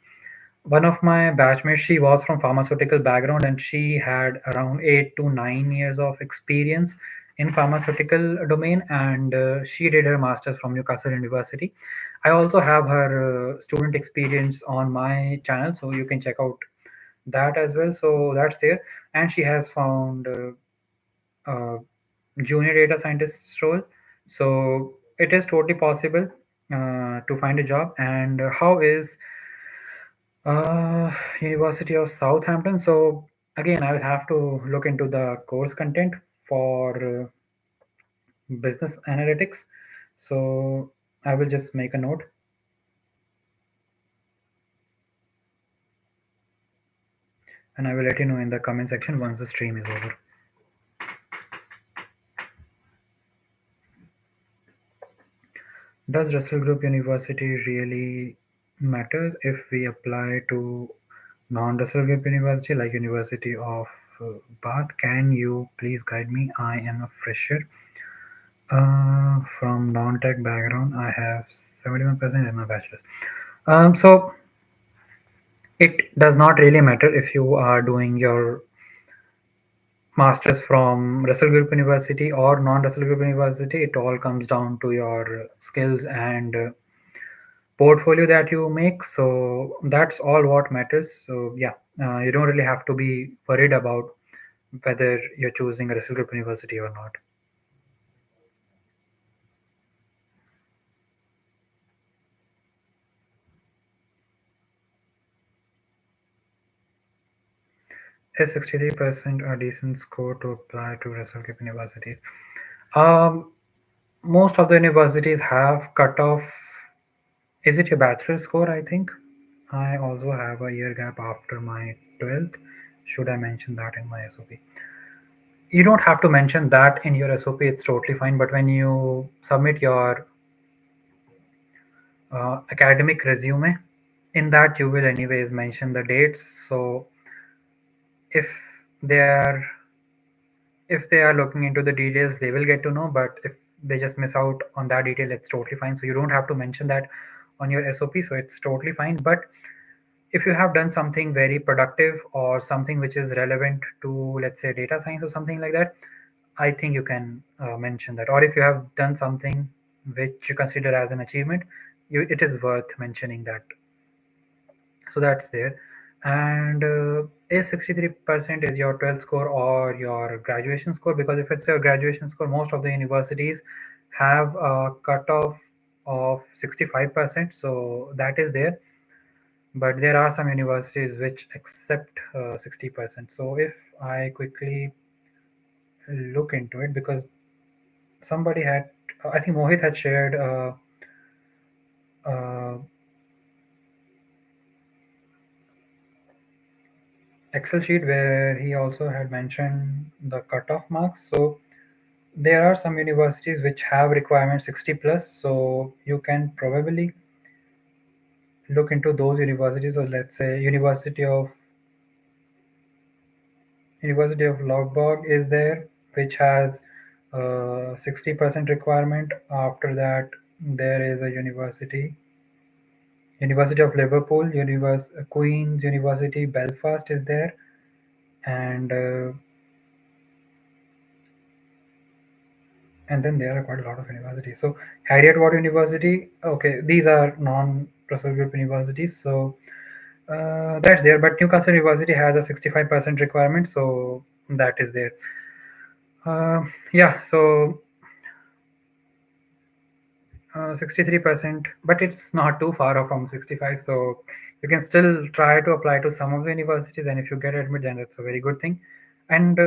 one of my batchmates, she was from pharmaceutical background and she had around 8 to 9 years of experience in pharmaceutical domain, and she did her masters from Newcastle University. I also have her student experience on my channel, so you can check out that as well. So that's there, and she has found junior data scientist role. So it is totally possible to find a job. And how is uh, University of Southampton? So again, I will have to look into the course content for business analytics. So I will just make a note and I will let you know in the comment section once the stream is over. Does Russell Group University really matters if we apply to non-Russell Group University like University of Bath? Can you please guide me? I am a fresher from non-tech background. I have 71% in my bachelor's. So it does not really matter if you are doing your masters from Russell Group University or non-Russell Group University. It all comes down to your skills and portfolio that you make. So that's all what matters. So yeah, you don't really have to be worried about whether you're choosing a Russell Group University or not. Is 63% a decent score to apply to Russell Group universities? Um, Most of the universities have cut off. Is it your bachelor score? I think I also have a year gap after my 12th. Should I mention that in my SOP? You don't have to mention that in your SOP, it's totally fine. But when you submit your academic resume, in that you will anyways mention the dates. So if they are if they are looking into the details, they will get to know. But if they just miss out on that detail, it's totally fine. So you don't have to mention that on your SOP, so it's totally fine. But if you have done something very productive or something which is relevant to, let's say, data science or something like that, I think you can mention that. Or if you have done something which you consider as an achievement, it is worth mentioning that. So that's there. And is 63% is your 12th score or your graduation score? Because if it's your graduation score, most of the universities have a cutoff of 65%, so that is there. But there are some universities which accept 60%. So if I quickly look into it, because somebody had, I think Mohit had shared uh, Excel sheet where he also had mentioned the cutoff marks. So there are some universities which have requirement 60 plus, so you can probably look into those universities. Or let's say University of Logborg is there, which has 60% requirement. After that, there is a University of Liverpool, Queen's University Belfast is there, and then there are quite a lot of universities. So Harriet-Watt University, okay, these are non-Russell Group universities. So that's there. But Newcastle University has a 65% requirement, so that is there. Yeah, so 63%, but it's not too far off from 65. So you can still try to apply to some of the universities, and if you get admitted, then that's a very good thing. And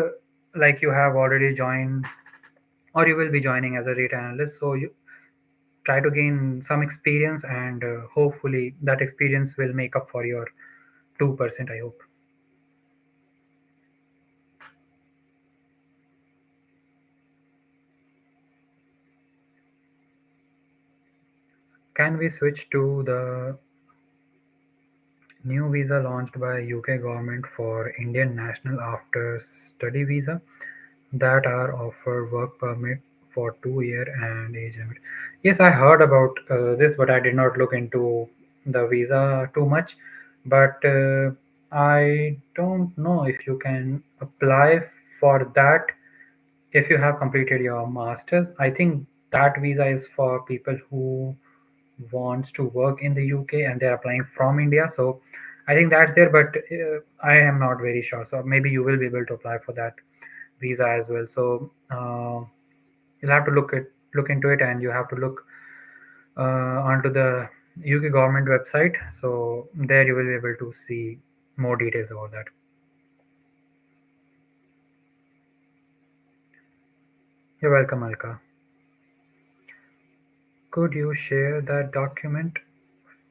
like you have already joined, or you will be joining as a data analyst, so you try to gain some experience, and hopefully that experience will make up for your 2%, I hope. Can we switch to the new visa launched by UK government for Indian national after study visa that are offer work permit for 2 year and age limit? Yes, I heard about this, but I did not look into the visa too much. But I don't know if you can apply for that if you have completed your masters. I think that visa is for people who wants to work in the UK and they're applying from India. So I think that's there, but I am not very sure. So maybe you will be able to apply for that visa as well. So you'll have to look it look into it, and you have to look onto the UK government website. So there you will be able to see more details about that. You're welcome, Alka. Could you share that document?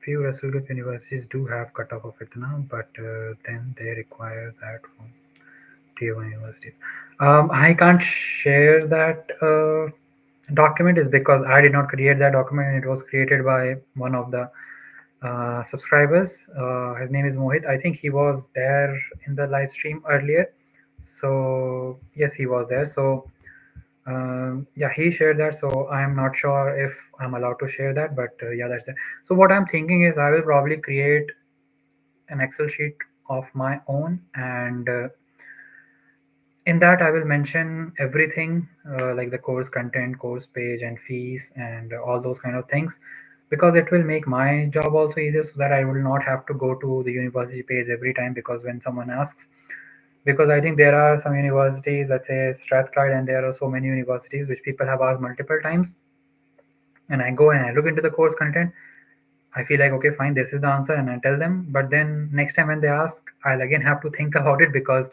Few Russell Group universities do have cutoff of Itna, but then they require that from tier 1 universities. I can't share that document is because I did not create that document, and it was created by one of the subscribers. His name is Mohit. I think he was there in the live stream earlier. So yes, he was there. So yeah, he shared that. So I'm not sure if I'm allowed to share that, but yeah, that's it. So what I'm thinking is I will probably create an Excel sheet of my own, and in that I will mention everything, like the course content, course page, and fees, and all those kind of things, because it will make my job also easier, so that I will not have to go to the university page every time, because when someone asks, because I think there are some universities, let's say Strathclyde, and there are so many universities which people have asked multiple times, and I go and I look into the course content, I feel like, okay, fine, this is the answer, and I tell them, but then next time when they ask, I'll again have to think about it, because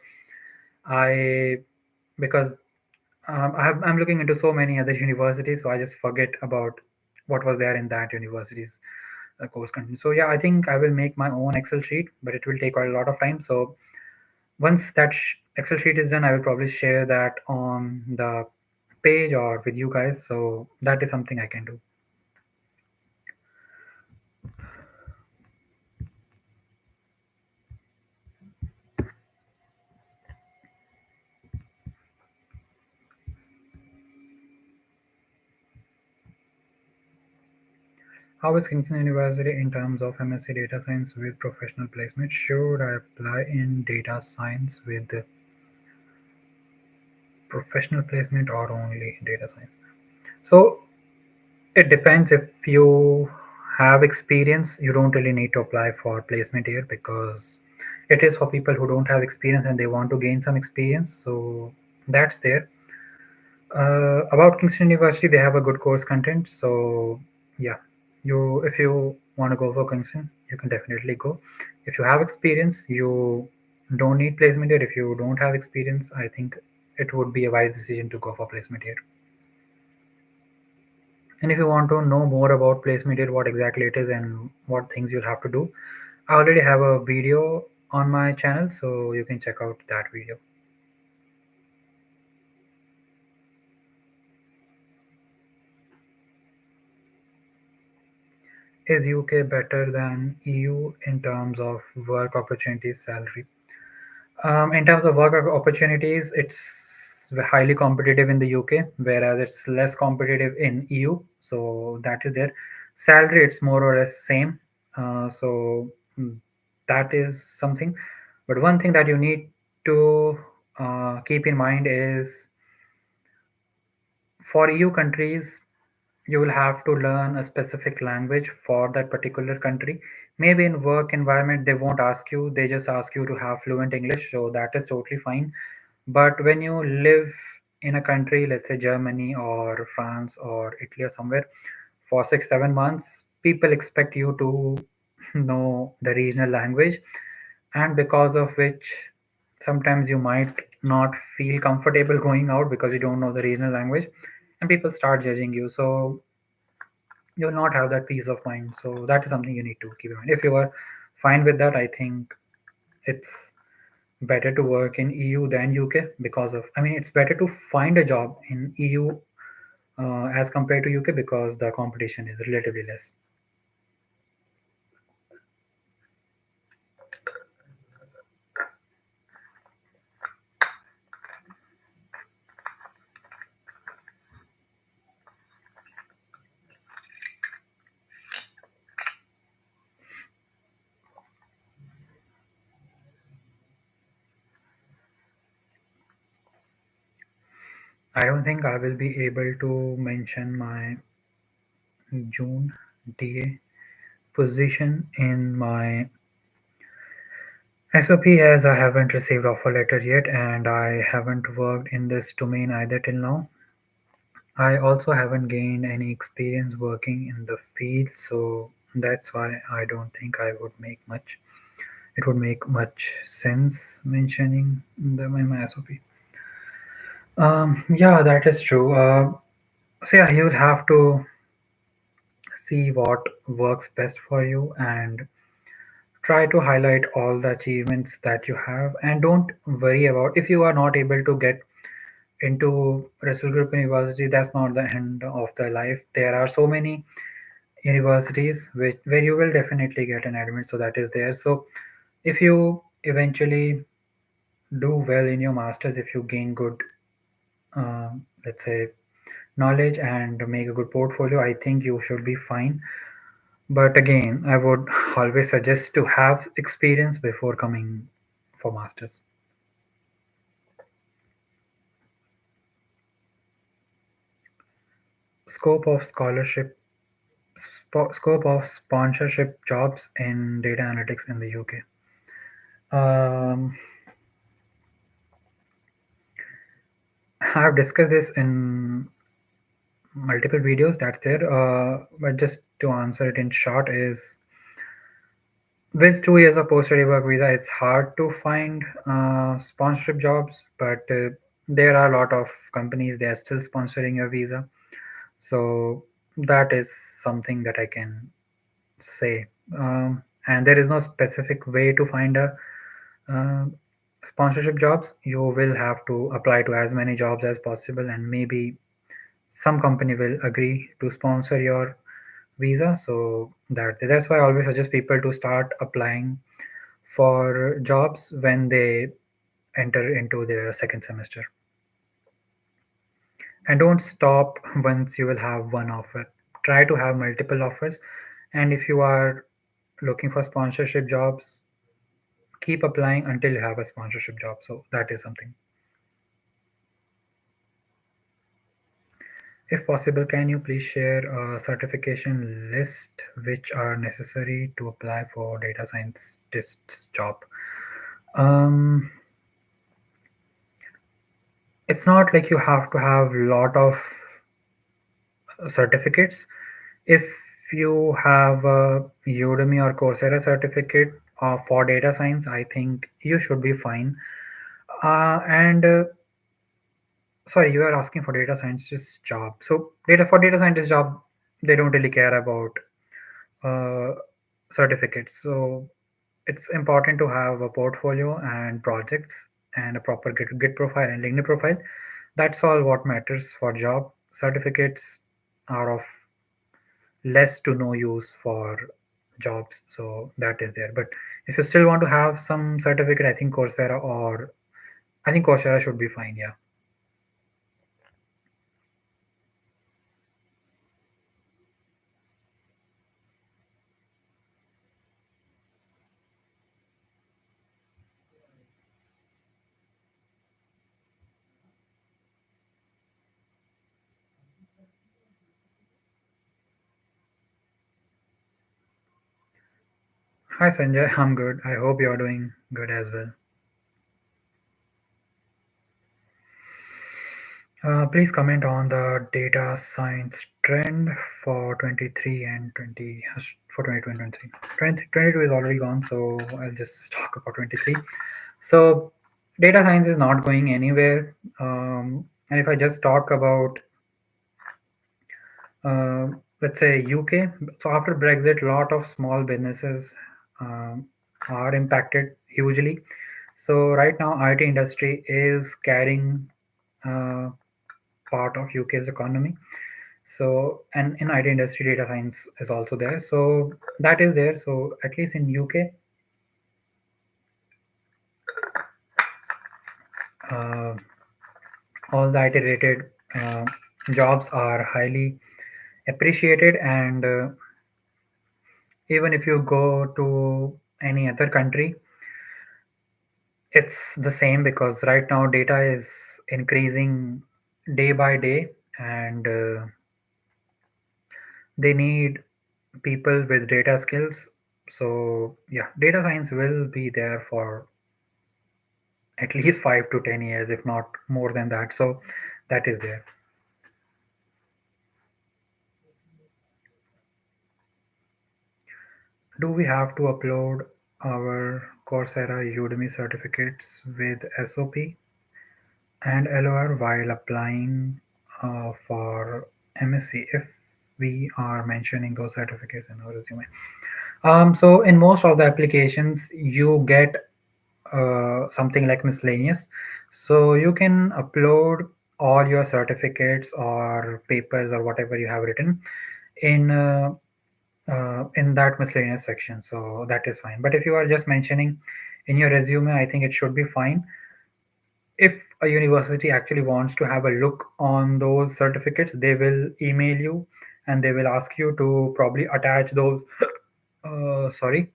I because I'm looking into so many other universities, so I just forget about what was there in that university's course content. So yeah, I think I will make my own Excel sheet, but it will take quite a lot of time. So once that Excel sheet is done, I will probably share that on the page or with you guys. So that is something I can do. How is Kingston University in terms of MSc Data Science with professional placement? Should I apply in data science with professional placement or only in data science? So it depends. If you have experience, you don't really need to apply for placement here, because it is for people who don't have experience and they want to gain some experience. So that's there. About Kingston University, they have a good course content. So yeah, you if you want to go for Kingston, you can definitely go. If you have experience, you don't need placement here. If you don't have experience, I think it would be a wise decision to go for placement here. And if you want to know more about place media, what exactly it is and what things you'll have to do, I already have a video on my channel, so you can check out that video. Is UK better than EU in terms of work opportunities, salary? In terms of work opportunities, it's highly competitive in the UK, whereas it's less competitive in EU. So that is there. Salary, it's more or less same. So that is something. But one thing that you need to keep in mind is, for EU countries, you will have to learn a specific language for that particular country. Maybe in work environment they won't ask you; they just ask you to have fluent English. So that is totally fine. But when you live in a country, let's say Germany or France or Italy or somewhere, for 6 7 months, people expect you to know the regional language, and because of which sometimes you might not feel comfortable going out because you don't know the regional language, and people start judging you. So you'll not have that peace of mind. So that is something you need to keep in mind. If you are fine with that, I think it's better to work in EU than UK, because of, I mean, it's better to find a job in EU as compared to UK, because the competition is relatively less. I don't think I will be able to mention my June DA position in my SOP, as I haven't received offer letter yet and I haven't worked in this domain either till now. I also haven't gained any experience working in the field, so that's why I don't think I would make much. It would make much sense mentioning my SOP. Yeah, that is true. So yeah, you will have to see what works best for you and try to highlight all the achievements that you have, and don't worry about if you are not able to get into Russell Group University. That's not the end of the life. There are so many universities where you will definitely get an admit, so that is there. So if you eventually do well in your masters, if you gain good let's say knowledge and make a good portfolio, I think you should be fine. But again, I would always suggest to have experience before coming for masters. Scope of scholarship, scope of sponsorship jobs in data analytics in the UK. um, I've discussed this in multiple videos that's there, but just to answer it in short is, with 2 years of post-study work visa, it's hard to find sponsorship jobs, but there are a lot of companies, they are still sponsoring your visa. So that is something that I can say. And there is no specific way to find a uh, sponsorship jobs. You will have to apply to as many jobs as possible, and maybe some company will agree to sponsor your visa. So that's why I always suggest people to start applying for jobs when they enter into their second semester, and don't stop once you will have one offer. Try to have multiple offers, and if you are looking for sponsorship jobs, keep applying until you have a sponsorship job. So that is something. If possible, can you please share a certification list which are necessary to apply for data scientist's job? um, it's not like you have to have lot of certificates. If you have a Udemy or Coursera certificate for data science, I think you should be fine. And sorry, you are asking for data scientist job. So data scientist job, they don't really care about uh, certificates. So it's important to have a portfolio and projects and a proper Git profile and LinkedIn profile. That's all what matters for job. Certificates are of less to no use for jobs, so that is there. But if you still want to have some certificate, I think Coursera should be fine. Yeah. Hi Sanjay, I'm good. I hope you're doing good as well. Please comment on the data science trend for 23 and 20 for 2023. 2022 is already gone, so I'll just talk about 23. So data science is not going anywhere. And if I just talk about let's say UK. So after Brexit, a lot of small businesses are impacted hugely. So right now, IT industry is carrying uh, part of UK's economy. So and in IT industry, data science is also there. So that is there. So at least in UK, uh, all the IT related jobs are highly appreciated, and even if you go to any other country, it's the same, because right now data is increasing day by day, and they need people with data skills. So yeah, data science will be there for at least 5 to 10 years, if not more than that. So that is there. Do we have to upload our Coursera Udemy certificates with SOP and LOR while applying for MSc if we are mentioning those certificates in our resume? So in most of the applications, you get something like miscellaneous. So you can upload all your certificates or papers or whatever you have written in in that miscellaneous section. So that is fine. But if you are just mentioning in your resume, I think it should be fine. If a university actually wants to have a look on those certificates, they will email you and they will ask you to probably attach those. Sorry,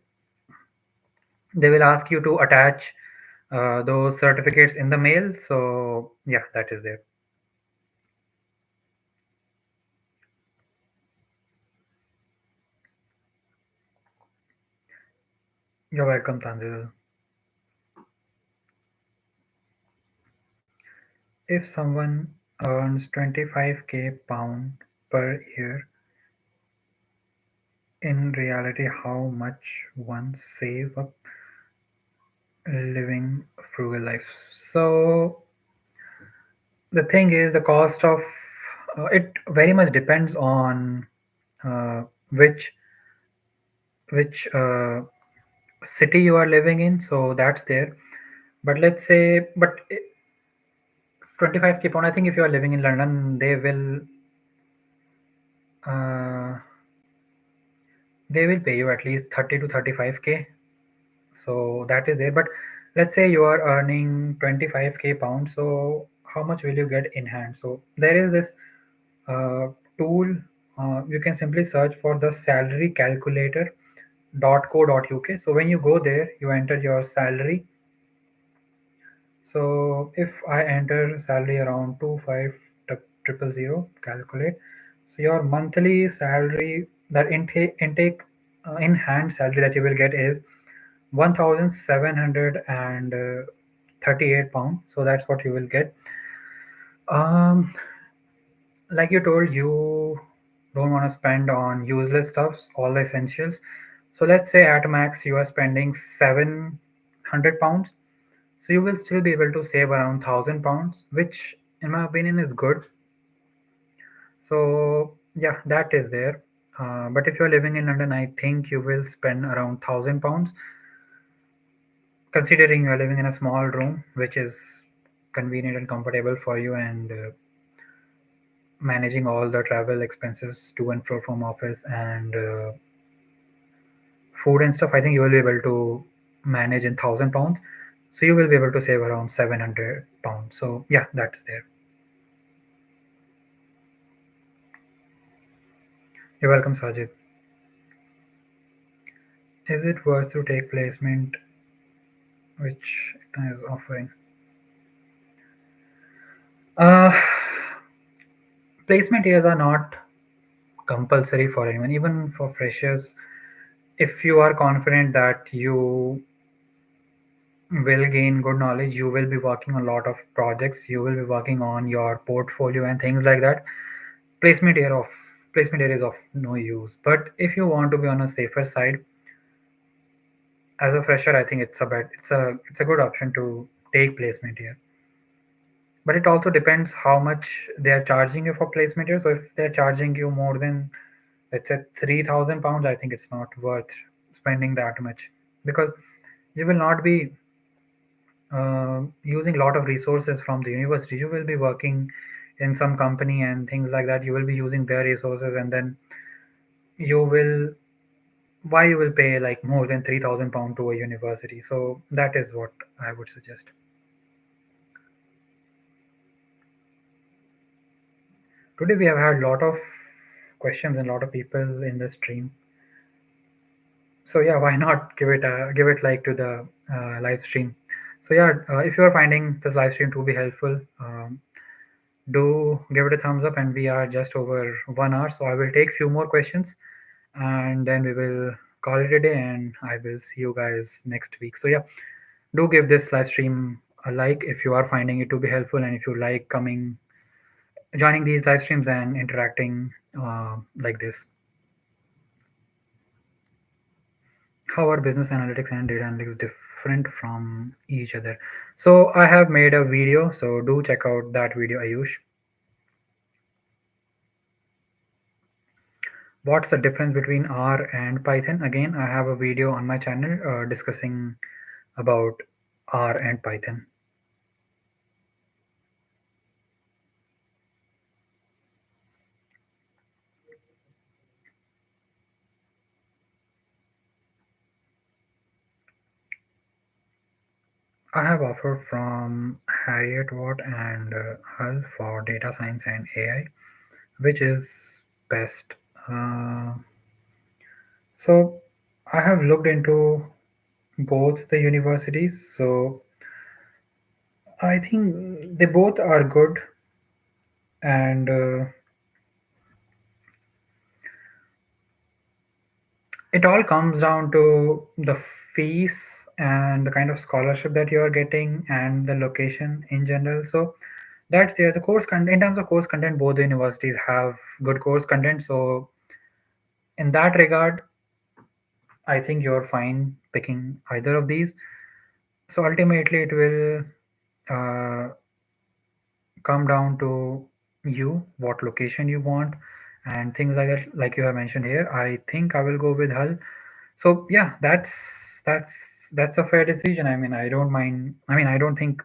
they will ask you to attach those certificates in the mail. So yeah, that is there. You're welcome, Tanzil. If someone earns 25k pound per year, in reality, how much one save up living a frugal life? So the thing is, the cost of it very much depends on uh, which which city you are living in. So that's there. But let's say, but 25k pound. I think if you are living in London, uh, they will pay you at least 30 to 35k. So that is there. But let's say you are earning 25k pounds. So how much will you get in hand? So there is this tool. You can simply search for the salary calculator .co.uk. So when you go there, you enter your salary. So if I enter salary around 25,000, calculate. So your monthly salary, that intake in hand salary that you will get is 1,738 pounds. So that's what you will get. Um, like you told, you don't want to spend on useless stuffs, all the essentials. So let's say at max you are spending 700 pounds. So you will still be able to save around 1,000 pounds, which in my opinion is good. So yeah, that is there. But if you're living in London, I think you will spend around 1,000 pounds, considering you're living in a small room, which is convenient and comfortable for you, and managing all the travel expenses to and fro from office and food and stuff. I think you will be able to manage in 1,000 pounds. So you will be able to save around 700 pounds. So yeah, that's there. You're welcome, Sajid. Is it worth to take placement which is offering? Uh, Placement years are not compulsory for anyone, even for freshers. If you are confident that you will gain good knowledge, you will be working on a lot of projects, you will be working on your portfolio and things like that. Placement year of Placement year is of no use. But if you want to be on a safer side, as a fresher, I think it's a good option to take placement year. But it also depends how much they are charging you for placement here. So if they're charging you more than, let's say, 3,000 pounds, I think it's not worth spending that much, because you will not be using a lot of resources from the university. You will be working in some company and things like that. You will be using their resources, and then you will why you will pay like more than 3,000 pound to a university. So that is what I would suggest. Today we have had a lot of questions and a lot of people in the stream. So yeah, why not give it like to the live stream? So yeah, if you are finding this live stream to be helpful, do give it a thumbs up. And we are just over 1 hour, so I will take few more questions, and then we will call it a day. And I will see you guys next week. So yeah, do give this live stream a like if you are finding it to be helpful, and if you like coming joining these live streams and interacting like this. How are business analytics and data analytics different from each other? So I have made a video, so do check out that video, Ayush. What's the difference between R and Python? Again, I have a video on my channel discussing about R and Python. I have offered from Harriet Watt and Hull for data science and AI, which is best. Uh, so I have looked into both the universities. So I think they both are good, and it all comes down to the fees and the kind of scholarship that you are getting and the location in general. So that's there. The course content, in terms of course content, both the universities have good course content. So in that regard, I think you're fine picking either of these. So ultimately, it will uh, come down to you, what location you want, and things like that. Like you have mentioned here, I think I will go with Hull. So yeah, that's a fair decision. I mean, I don't mind. I mean, I don't think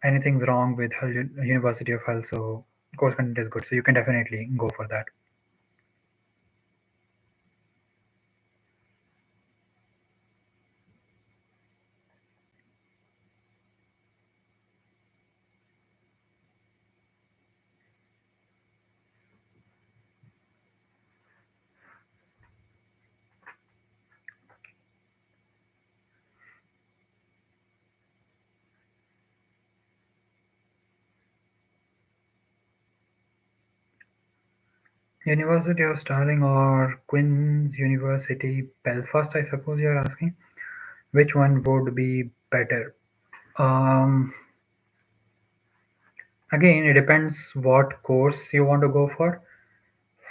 anything's wrong with Hull, University of Hull. So course content is good. So you can definitely go for that. University of Stirling or Queen's University Belfast, I suppose you're asking. Which one would be better? Um, Again, it depends what course you want to go for.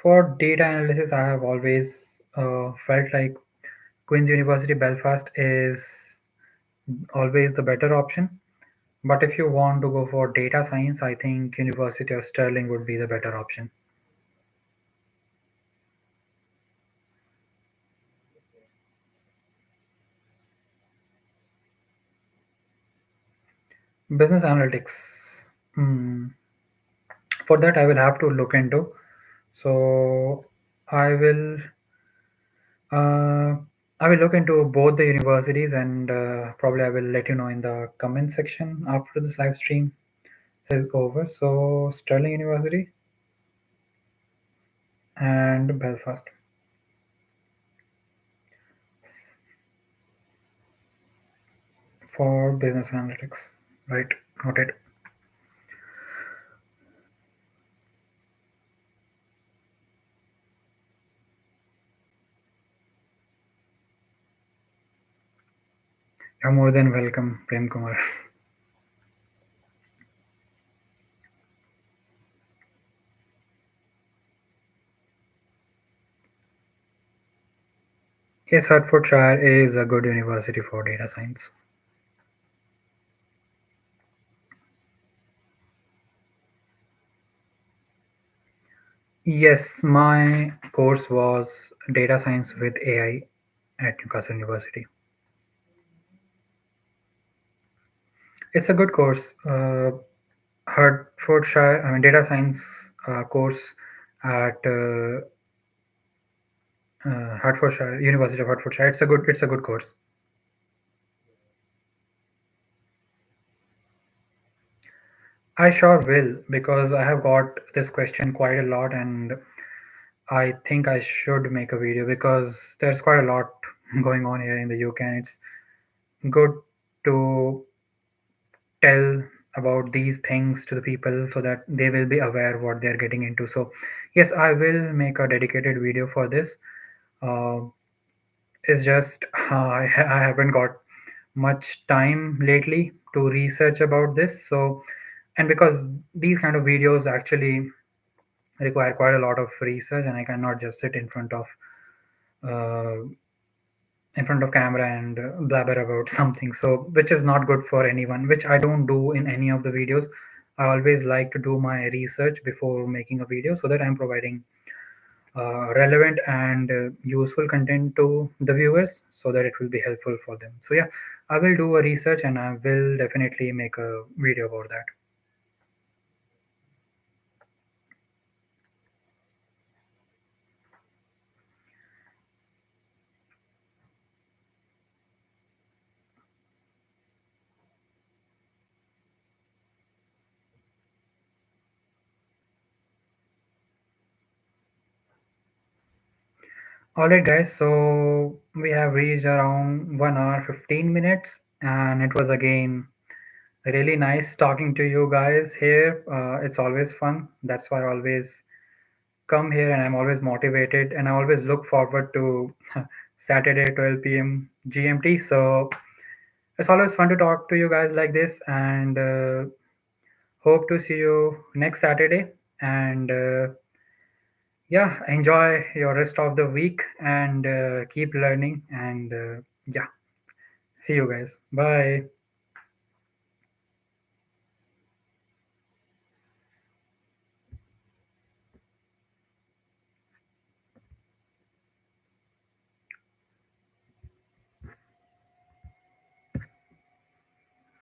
For data analysis, I have always felt like Queen's University Belfast is always the better option. But if you want to go for data science, I think University of Stirling would be the better option. Business analytics. Hmm. For that, I will have to look into. So I will uh, I will look into both the universities, and probably I will let you know in the comment section after this live stream is over. So Stirling University and Belfast for business analytics. Right, noted. You're more than welcome, Prem Kumar. Yes, Hertfordshire is a good university for data science. Yes, my course was data science with AI at Newcastle University. It's a good course. Hertfordshire, I mean, data science course at Hertfordshire University of Hertfordshire. It's a good course. I sure will because I have got this question quite a lot, and I think I should make a video because there's quite a lot going on here in the UK, and it's good to tell about these things to the people so that they will be aware what they're getting into. So yes, I will make a dedicated video for this. uh, it's just I haven't got much time lately to research about this. So and because these kind of videos actually require quite a lot of research, and I cannot just sit in front of uh, in front of camera and blabber about something, so which is not good for anyone, which I don't do in any of the videos. I always like to do my research before making a video so that I'm providing relevant and useful content to the viewers so that it will be helpful for them. So yeah, I will do a research and I will definitely make a video about that. All right, guys. So we have reached around 1 hour 15 minutes, and it was again really nice talking to you guys here. It's always fun. That's why I always come here, and I'm always motivated, and I always look forward to Saturday 12 p.m. GMT. So it's always fun to talk to you guys like this, and hope to see you next Saturday. And yeah, enjoy your rest of the week and keep learning. And yeah, see you guys. Bye.